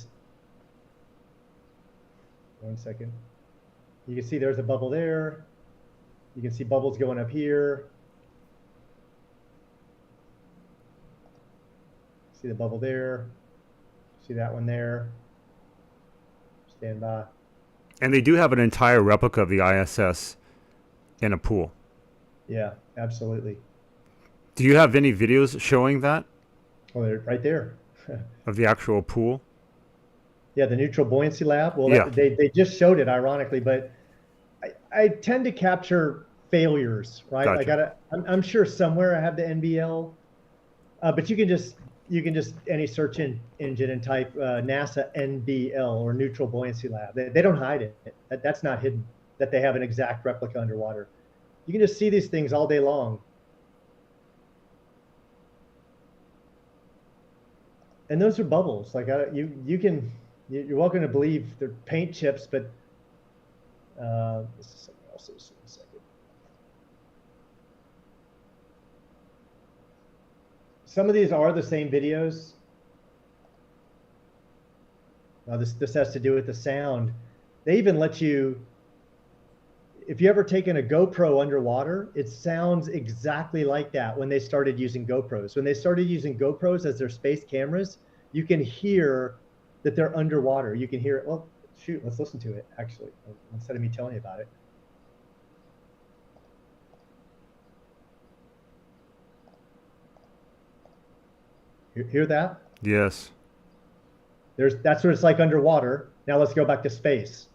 One second. You can see there's a bubble there. You can see bubbles going up here. See the bubble there. See that one there. Stand by. And they do have an entire replica of the ISS in a pool. Yeah, absolutely. Do you have any videos showing that Oh, they're right there. of the actual pool? Yeah, the neutral buoyancy lab. Well, Yeah. they just showed it, ironically, but I tend to capture failures, right? Gotcha. I'm sure somewhere I have the NBL, but you can just any search engine and type NASA NBL or neutral buoyancy lab. They don't hide it. That's not hidden. That they have an exact replica underwater. You can just see these things all day long. And those are bubbles. Like you're welcome to believe they're paint chips, but this is something else. In a second. Some of these are the same videos. Now this has to do with the sound. They even let you, if you ever taken a GoPro underwater, it sounds exactly like that when they started using GoPros. When they started using GoPros as their space cameras, you can hear that they're underwater. You can hear it. Well, shoot, let's listen to it, actually, instead of me telling you about it. Hear that? Yes. That's what it's like underwater. Now let's go back to space.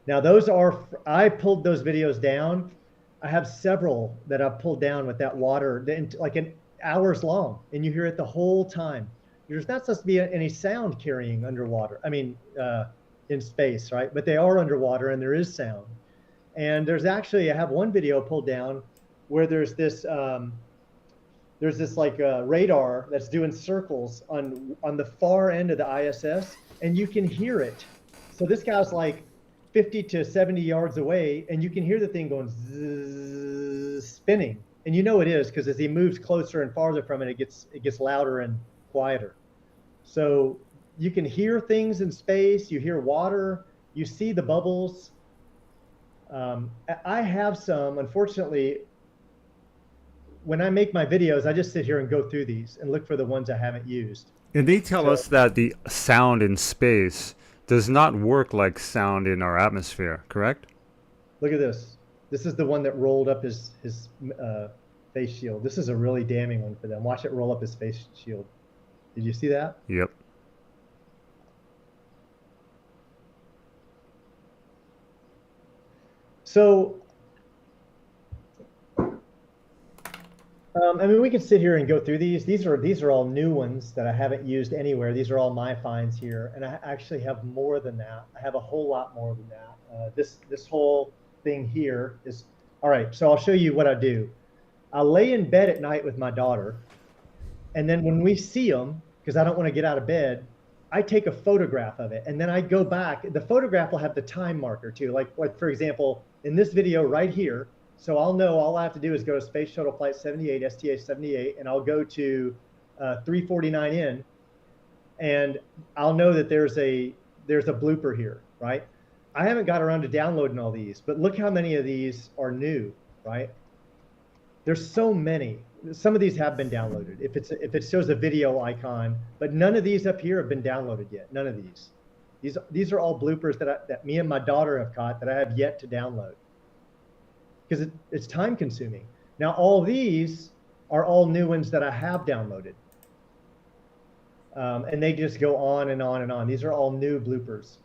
Now I pulled those videos down. I have several that I've pulled down with that water, like an hours long, and you hear it the whole time. There's not supposed to be any sound carrying underwater. I mean, in space, right? But they are underwater and there is sound. And I have one video pulled down where there's this like radar that's doing circles on the far end of the ISS, and you can hear it. So this guy's like 50 to 70 yards away, and you can hear the thing going zzz, spinning. And you know it is, because as he moves closer and farther from it, it gets louder and quieter. So you can hear things in space, you hear water, you see the bubbles. I have some, unfortunately, when I make my videos, I just sit here and go through these and look for the ones I haven't used. And they tell us that the sound in space does not work like sound in our atmosphere, correct? Look at this. This is the one that rolled up his face shield. This is a really damning one for them. Watch it roll up his face shield. Did you see that? Yep. So, I mean, we can sit here and go through these. These are all new ones that I haven't used anywhere. These are all my finds here, and I actually have more than that. I have a whole lot more than that. This whole thing here is all right. So I'll show you what I do. I lay in bed at night with my daughter, and then when we see them, because I don't want to get out of bed, I take a photograph of it, and then I go back. The photograph will have the time marker too. Like for example, in this video right here. So I'll know all I have to do is go to Space Shuttle Flight 78, STA 78, and I'll go to 349 in, and I'll know that there's a blooper here, right? I haven't got around to downloading all these, but look how many of these are new, right? There's so many. Some of these have been downloaded. If it shows a video icon, but none of these up here have been downloaded yet. None of these. These are all bloopers that me and my daughter have caught that I have yet to download, because it's time consuming. Now, all these are all new ones that I have downloaded. And they just go on and on and on. These are all new bloopers.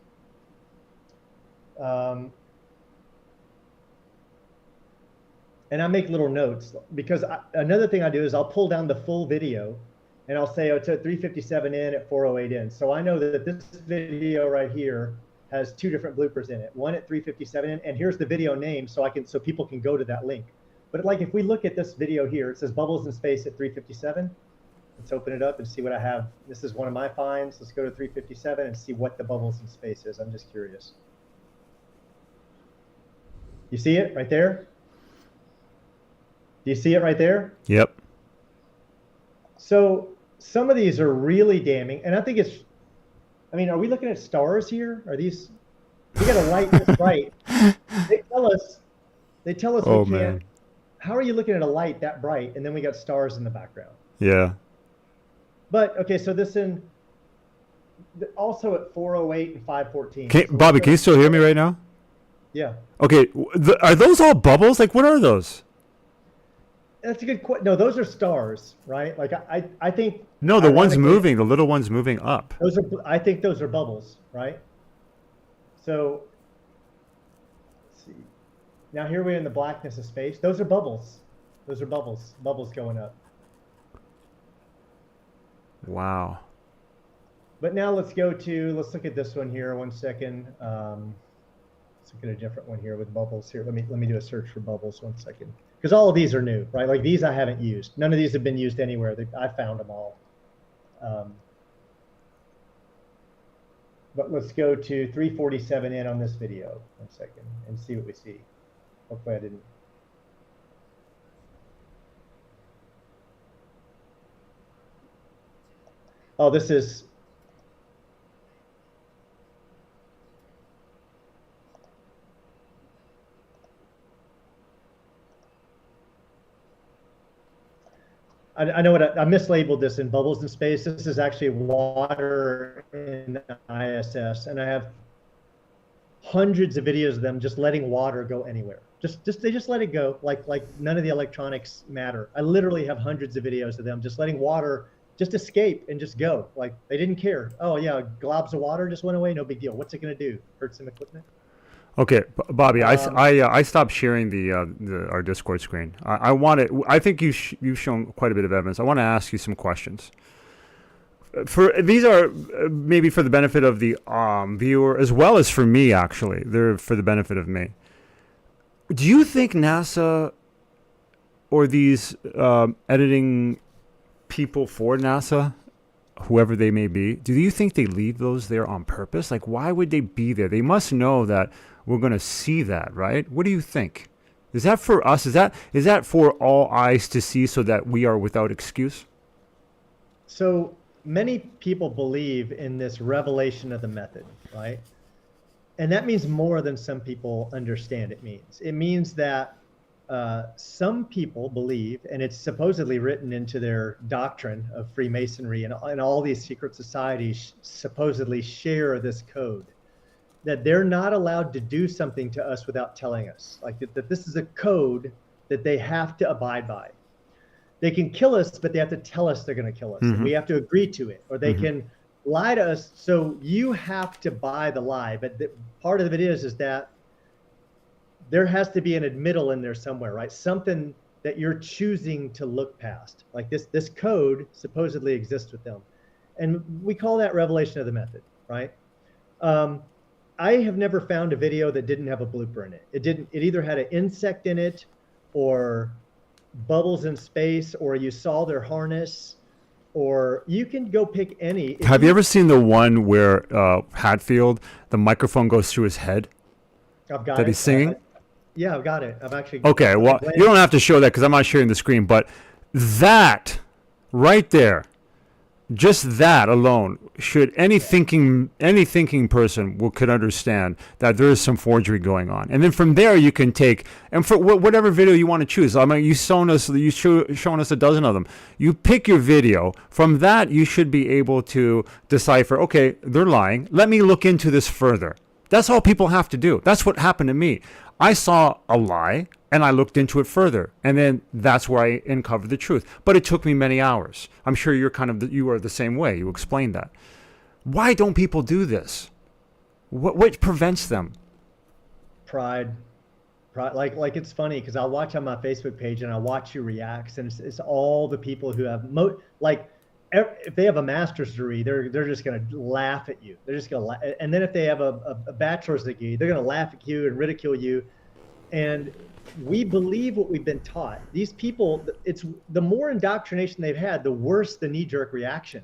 And I make little notes, because another thing I do is I'll pull down the full video and I'll say, oh, it's at 357 in at 408 in. So I know that this video right here has two different bloopers in it, one at 357 in, and here's the video name so people can go to that link. But like if we look at this video here, it says bubbles in space at 357. Let's open it up and see what I have. This is one of my finds. Let's go to 357 and see what the bubbles in space is. I'm just curious. You see it right there? Do you see it right there? Yep. So some of these are really damning, and I think I mean, are we looking at stars here? Are these? We got a light that's bright. They tell us. Oh, we can't. man. How are you looking at a light that bright, and then we got stars in the background? Yeah. But okay, so also at 408 and 514. Okay, Bobby, can you still hear me right now? Yeah. Okay, are those all bubbles? Like, what are those? That's a good question. No, those are stars, right? Like I think. No, the ones moving, the little ones moving up. I think those are bubbles, right? So, let's see. Now here we're in the blackness of space. Those are bubbles. Those are bubbles. Bubbles going up. Wow. But now let's look at this one here. 1 second. Let's look at a different one here with bubbles here. Let me do a search for bubbles. 1 second. Because all of these are new, right? Like these I haven't used. None of these have been used anywhere. I found them all. But let's go to 347 in on this video. 1 second and see what we see. Hopefully I didn't. Oh, this is. I know what I mislabeled this in bubbles in space. This is actually water in the ISS, and I have hundreds of videos of them just letting water go anywhere. They just let it go, like none of the electronics matter. I literally have hundreds of videos of them just letting water just escape and just go. Like they didn't care. Oh yeah, globs of water just went away. No big deal. What's it gonna do? Hurt some equipment? Okay, Bobby, I stopped sharing our Discord screen. I think you've shown quite a bit of evidence. I want to ask you some questions. These are maybe for the benefit of the viewer as well as for me. Actually, they're for the benefit of me. Do you think NASA or these editing people for NASA, whoever they may be, do you think they leave those there on purpose? Like, why would they be there? They must know that we're going to see that, right? What do you think? Is that for us? Is that for all eyes to see so that we are without excuse? So many people believe in this revelation of the method, right? And that means more than some people understand it means. It means that some people believe, and it's supposedly written into their doctrine of Freemasonry, and all these secret societies supposedly share this code, that they're not allowed to do something to us without telling us. Like that this is a code that they have to abide by. They can kill us, but they have to tell us they're going to kill us. And we have to agree to it, or they can lie to us. So you have to buy the lie. But part of it is that there has to be an admittal in there somewhere, right? Something that you're choosing to look past. Like this code supposedly exists with them. And we call that revelation of the method, right? I have never found a video that didn't have a blooper in it. It either had an insect in it, or bubbles in space, or you saw their harness, or you can go pick any. Have you ever seen the one where Hatfield, the microphone goes through his head? I've got that it. He's singing? Yeah, I've got it. I've actually. Okay, well, you don't have to show that because I'm not sharing the screen, but that right there, just that alone, should any thinking person could understand that there is some forgery going on, and then from there you can take and for whatever video you want to choose. I mean, shown us a dozen of them. You pick your video. From that, you should be able to decipher. Okay, they're lying. Let me look into this further. That's all people have to do. That's what happened to me. I saw a lie and I looked into it further, and then that's where I uncovered the truth. But it took me many hours. I'm sure you are the same way. You explained that. Why don't people do this? What prevents them? Pride. Like it's funny because I'll watch on my Facebook page and I'll watch your reacts, and it's all the people who have if they have a master's degree, they're just going to laugh at you. They're just going to laugh. And then if they have a bachelor's degree, they're going to laugh at you and ridicule you. And we believe what we've been taught. These people, it's the more indoctrination they've had, the worse the knee-jerk reaction.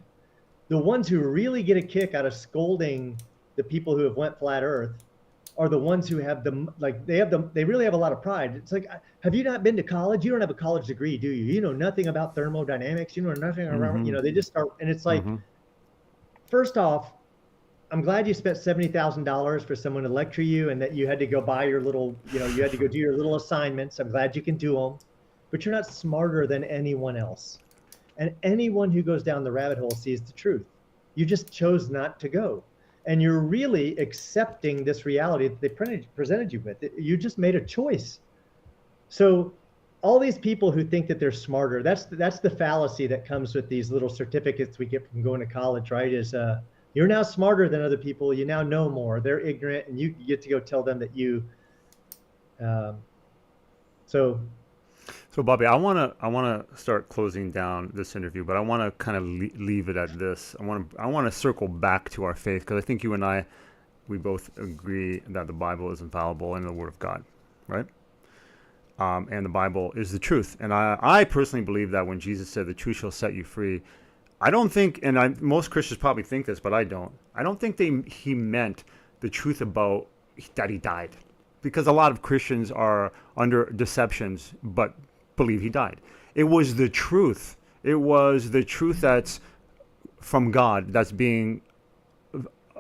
The ones who really get a kick out of scolding the people who have went flat earth are the ones who have they really have a lot of pride. It's like, have you not been to college? You don't have a college degree, do you? You know nothing about thermodynamics. You know nothing around, they just start. And it's like, first off, I'm glad you spent $70,000 for someone to lecture you, and that you had to go buy your little, you had to go do your little assignments. I'm glad you can do them, but you're not smarter than anyone else. And anyone who goes down the rabbit hole sees the truth. You just chose not to go. And you're really accepting this reality that they presented you with. You just made a choice. So all these people who think that they're smarter, that's the fallacy that comes with these little certificates we get from going to college, right? Is you're now smarter than other people. You now know more. They're ignorant, and you get to go tell them that you. So, Bobby, I want to start closing down this interview, but I want to kind of leave it at this. I want to circle back to our faith, because I think you and I, we both agree that the Bible is infallible and the Word of God, right? And the Bible is the truth. And I personally believe that when Jesus said, "The truth shall set you free," I don't think, and most Christians probably think this, but I don't think he meant the truth about that he died, because a lot of Christians are under deceptions, but believe he died. It was the truth. It was the truth that's from God that's being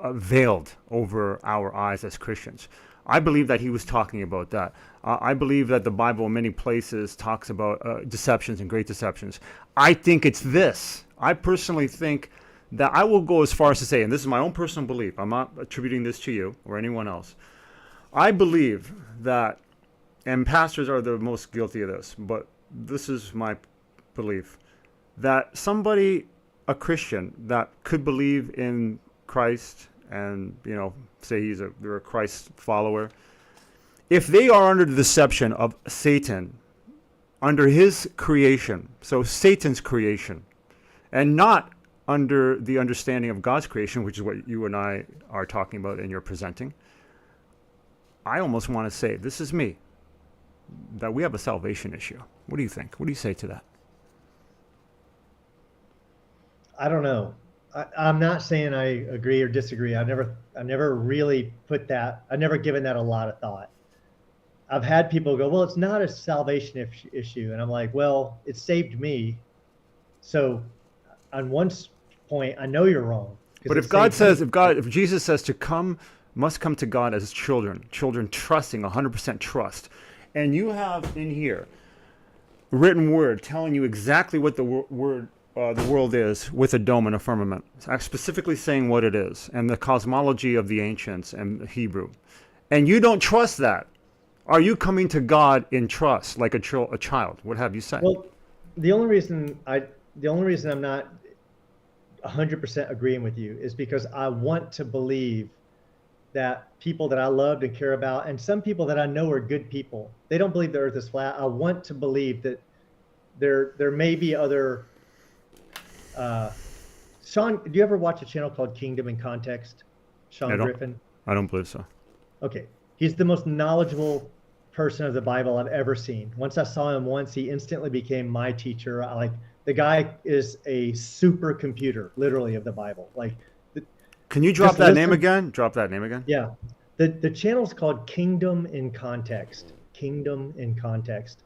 veiled over our eyes as Christians. I believe that he was talking about that. I believe that the Bible in many places talks about deceptions and great deceptions. I think it's this. I personally think that I will go as far as to say, and this is my own personal belief, I'm not attributing this to you or anyone else. I believe that, and pastors are the most guilty of this, but this is my belief, that somebody, a Christian, that could believe in Christ and, say they're a Christ follower, if they are under the deception of Satan, under his creation, so Satan's creation, and not under the understanding of God's creation, which is what you and I are talking about and you're presenting, I almost want to say, this is me, that we have a salvation issue. What do you think? What do you say to that? I don't know. I'm not saying I agree or disagree. I never really put that. I've never given that a lot of thought. I've had people go, well, it's not a salvation issue. And I'm like, well, it saved me. So on one point, I know you're wrong. But if God says, if Jesus says to come must come to God as children, children trusting, 100% trust. And you have in here written word telling you exactly what the world is with a dome and a firmament. I'm specifically saying what it is and the cosmology of the ancients and Hebrew. And you don't trust that. Are you coming to God in trust, like a child? What have you said? Well, the only reason I'm not 100% agreeing with you is because I want to believe that people that I loved and care about, and some people that I know are good people, they don't believe the earth is flat. I want to believe that there may be other. Sean, do you ever watch a channel called Kingdom in Context? Sean Griffin? I don't believe so. Okay. He's the most knowledgeable person of the Bible I've ever seen. Once I saw him once, he instantly became my teacher. The guy is a supercomputer, literally, of the Bible. Can you drop that name again? Drop that name again? Yeah. The channel's called Kingdom in Context. Kingdom in Context.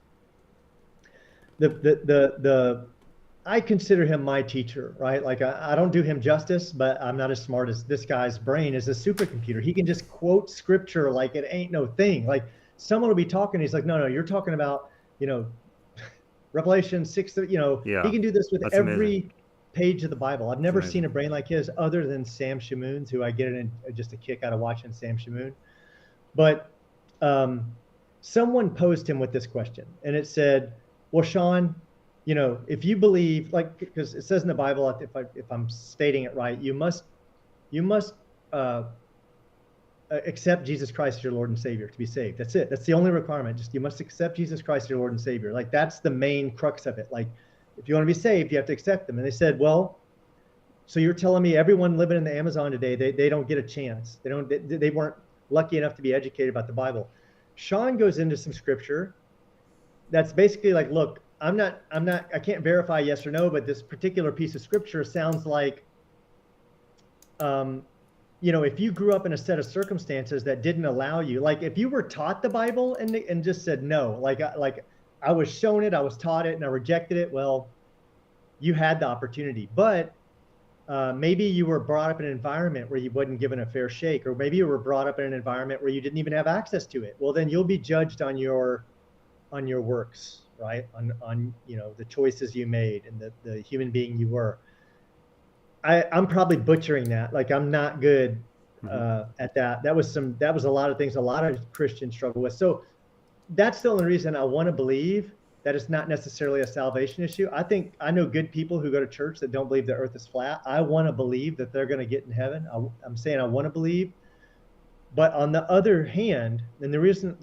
I consider him my teacher, right? Like I don't do him justice, but I'm not as smart as this guy's brain is a supercomputer. He can just quote scripture like it ain't no thing. Like someone will be talking, he's like, no, you're talking about, Revelation 6, He can do this with every amazing page of the Bible. I've never seen a brain like his other than Sam Shamoon's, who I get just a kick out of watching Sam Shamoon. But someone posed him with this question, and it said, well, Sean, if you believe, because it says in the Bible, if I'm stating it right, you must accept Jesus Christ as your Lord and Savior to be saved. That's it. That's the only requirement. You must accept Jesus Christ as your Lord and Savior. Like that's the main crux of it. Like if you want to be saved, you have to accept him. And they said, well, so you're telling me everyone living in the Amazon today, they don't get a chance. They weren't lucky enough to be educated about the Bible. Sean goes into some scripture that's basically like, look, I can't verify yes or no, but this particular piece of scripture sounds like, if you grew up in a set of circumstances that didn't allow you, like if you were taught the Bible and just said no, like I was shown it, I was taught it, and I rejected it. Well, you had the opportunity, but maybe you were brought up in an environment where you wasn't given a fair shake, or maybe you were brought up in an environment where you didn't even have access to it. Well, then you'll be judged on your works, right? On the choices you made and the human being you were. I'm probably butchering that. Like I'm not good at that. That was a lot of things a lot of Christians struggle with. So that's the only reason I want to believe that it's not necessarily a salvation issue. I know good people who go to church that don't believe the earth is flat. I want to believe that they're going to get in heaven. I'm saying I want to believe. But on the other hand, and the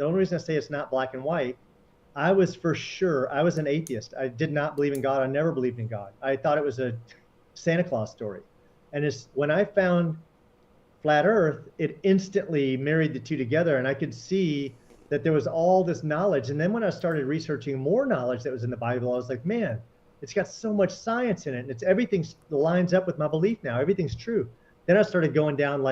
only reason I say it's not black and white, I was an atheist. I did not believe in God. I never believed in God. I thought it was a Santa Claus story. And when I found flat earth, it instantly married the two together, and I could see that there was all this knowledge. And then when I started researching more knowledge that was in the Bible, I was like, man, it's got so much science in it, and everything lines up with my belief now. Everything's true. Then I started going down,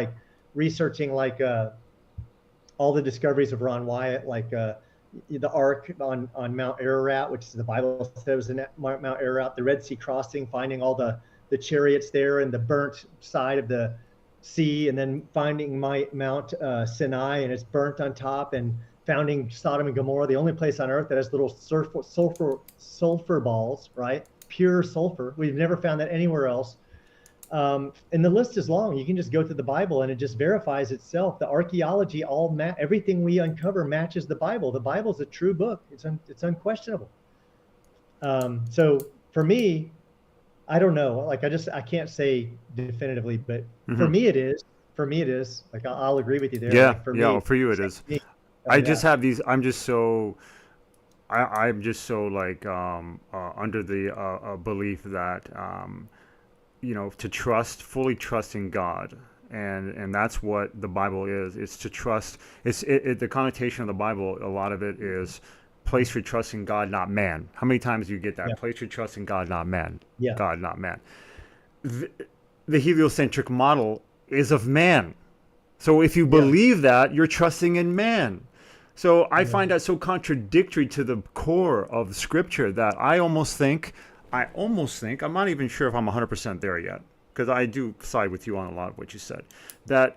researching all the discoveries of Ron Wyatt, the Ark on Mount Ararat, which is the Bible says was in Mount Ararat, the Red Sea crossing, finding all the chariots there and the burnt side of the sea, and then finding Mount Sinai and it's burnt on top, and founding Sodom and Gomorrah, the only place on earth that has little sulfur balls, right? Pure sulfur. We've never found that anywhere else. And the list is long. You can just go through the Bible and it just verifies itself. The archaeology, everything we uncover matches the Bible. The Bible's a true book. It's unquestionable. So for me, I don't know. I can't say definitively, but for me it is. For me it is. I'll agree with you there. Yeah, for you it is. I just have these. I'm just so under the belief that to fully trust in God, and that's what the Bible is. It's to trust. The connotation of the Bible. A lot of it is place your trust in God, not man. How many times do you get that? Yeah. Place your trust in God, not man. Yeah. God, not man. The heliocentric model is of man. So if you believe that, you're trusting in man. So I find that so contradictory to the core of Scripture that I almost think, I'm not even sure if I'm 100% there yet, because I do side with you on a lot of what you said, that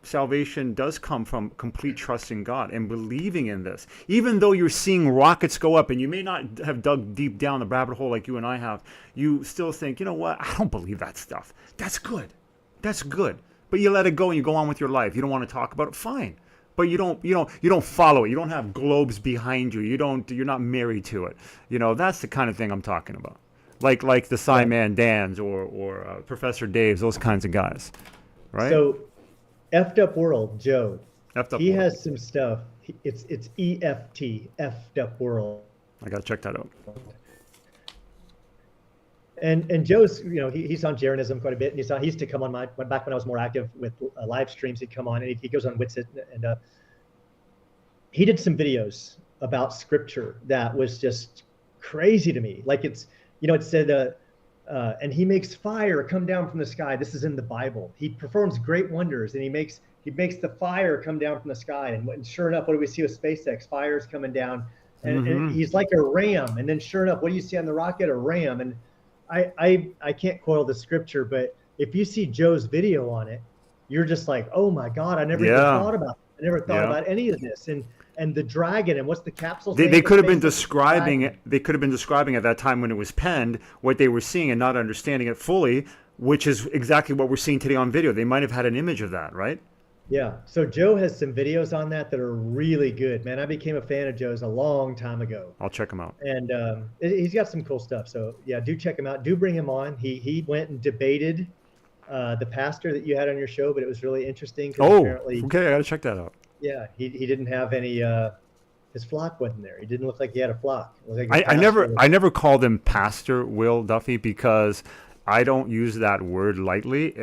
salvation does come from complete trust in God and believing in this. Even though you're seeing rockets go up and you may not have dug deep down the rabbit hole like you and I have, you still think, you know what, I don't believe that stuff. That's good. That's good. But you let it go and you go on with your life. You don't want to talk about it, fine. But you don't follow it. You don't have globes behind you. You're not married to it. That's the kind of thing I'm talking about. Like the Simon Dans or Professor Dave's, those kinds of guys. Right? So effed up world, Joe. Effed up he world. has some stuff. It's EFT, effed up world. I gotta check that out. And Joe's, he's on Jeranism quite a bit, and he used to come on back when I was more active with live streams. He'd come on, and he goes on Witsit, and he did some videos about scripture that was just crazy to me. Like it said, and he makes fire come down from the sky. This is in the Bible. He performs great wonders, and he makes the fire come down from the sky. And sure enough, what do we see with SpaceX? Fire's coming down, and he's like a ram. And then sure enough, what do you see on the rocket? A ram. And I can't quote the scripture, but if you see Joe's video on it, you're just like, oh my God, I never even thought about it. I never thought about any of this. And the dragon, and what's the capsule? They could have been describing it. They could have been describing at that time when it was penned what they were seeing and not understanding it fully, which is exactly what we're seeing today on video. They might have had an image of that, right? Yeah. So Joe has some videos on that are really good, man. I became a fan of Joe's a long time ago. I'll check him out. And he's got some cool stuff. So yeah, do check him out. Do bring him on. He went and debated the pastor that you had on your show, but it was really interesting. Apparently, okay, I gotta check that out. Yeah, he didn't have any. His flock wasn't there. He didn't look like he had a flock. It was like I never called him Pastor Will Duffy because I don't use that word lightly.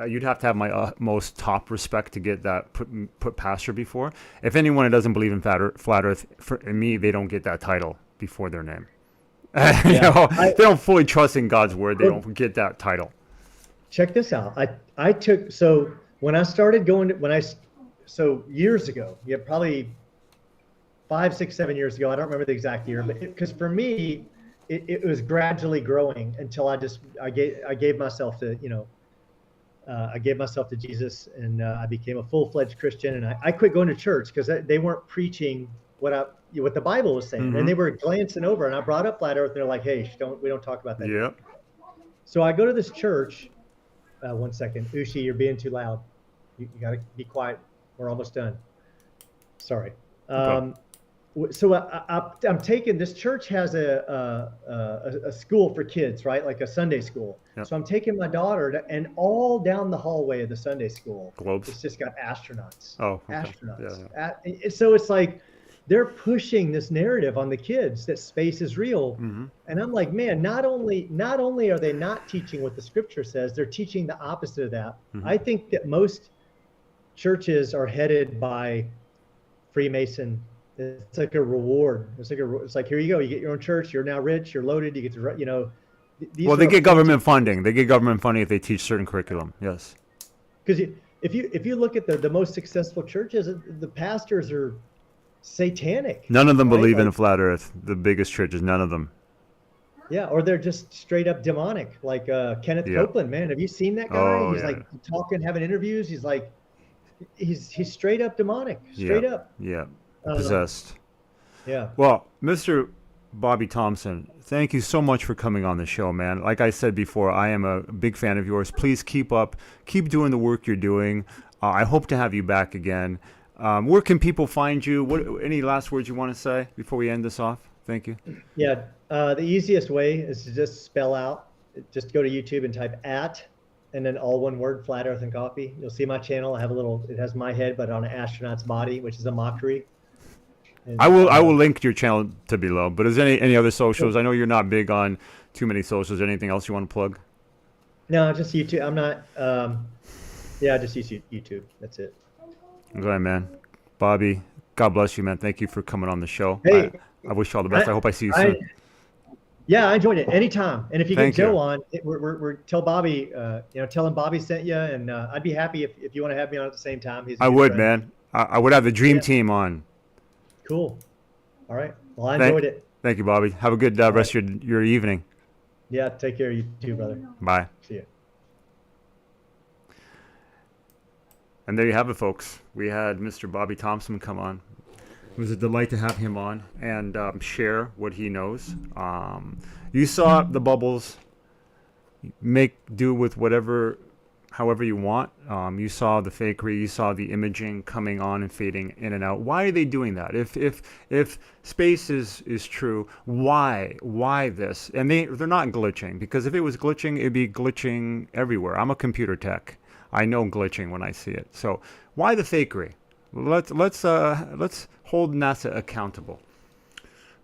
You'd have to have my most top respect to get that put pastor before. If anyone doesn't believe in flat Earth, for me, they don't get that title before their name. They don't fully trust in God's word. They don't get that title. Check this out. When I started going so years ago, probably 5, 6, 7 years ago. I don't remember the exact year, but because for me, it was gradually growing until I gave myself to Jesus, and I became a full-fledged Christian. And I quit going to church because they weren't preaching what the Bible was saying, and they were glancing over. And I brought up flat Earth, and they're like, "Hey, we don't talk about that." Yeah. So I go to this church. 1 second, Ushi, you're being too loud. You got to be quiet. We're almost done. Sorry. So I'm taking this church has a school for kids, right? Like a Sunday school. Yep. So I'm taking my daughter and all down the hallway of the Sunday school, globes. It's just got astronauts. Oh, okay. Astronauts. Yeah. So it's like they're pushing this narrative on the kids that space is real. Mm-hmm. And I'm like, man, not only are they not teaching what the scripture says, they're teaching the opposite of that. Mm-hmm. I think that most churches are headed by Freemason. It's like a reward. It's like here you go. You get your own church. You're now rich. You're loaded. You get to they get government funding. They get government funding if they teach certain curriculum. Yes. Because if you look at the most successful churches, the pastors are satanic. None of them believe in a flat Earth. The biggest churches, none of them. Yeah, or they're just straight up demonic. Like Kenneth Copeland, man. Have you seen that guy? He's like talking, having interviews. He's like, he's straight up demonic. Straight up. Yeah. Possessed. Yeah. Well, Mr. Bobby Thompson, thank you so much for coming on the show, man. Like I said before, I am a big fan of yours. Please keep doing the work you're doing. I hope to have you back again. Where can people find you? Any last words you want to say before we end this off? Thank you. Yeah. The easiest way is to just just go to YouTube and type and then all one word, Flat Earth and Coffee. You'll see my channel. It has my head, but on an astronaut's body, which is a mockery. And, I will link your channel to below. But is there any other socials? I know you're not big on too many socials. Anything else you want to plug? No, just YouTube. I'm not. Just use YouTube. That's it. Okay, man. Bobby, God bless you, man. Thank you for coming on the show. Hey, I wish you all the best. I hope I see you soon. Yeah, I enjoyed it anytime. And if you get Joe on, tell Bobby, tell him Bobby sent you, and I'd be happy if you want to have me on at the same time. I would, man. I would have the dream team on. Cool. All right. Well, I enjoyed it. Thank you, Bobby. Have a good rest of your evening. Yeah, take care of you too, brother. Bye. See you. And there you have it, folks. We had Mr. Bobby Thompson come on. It was a delight to have him on and share what he knows. You saw the bubbles. Make do with whatever, however you want. You saw the fakery. You saw the imaging coming on and fading in and out. Why are they doing that? If space is true, why this? And they're not glitching, because if it was glitching, it'd be glitching everywhere. I'm a computer tech. I know glitching when I see it. So why the fakery? Let's hold NASA accountable.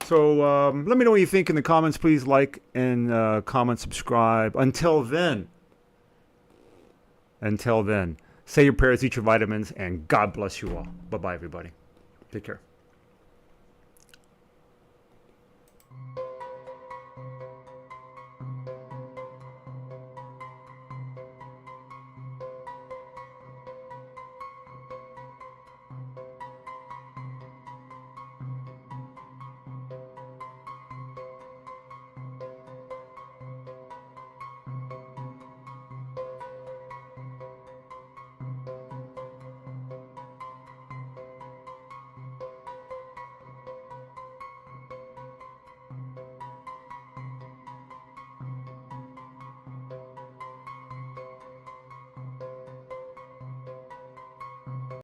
So let me know what you think in the comments. Please like and comment, subscribe. Until then, say your prayers, eat your vitamins, and God bless you all. Bye-bye, everybody. Take care.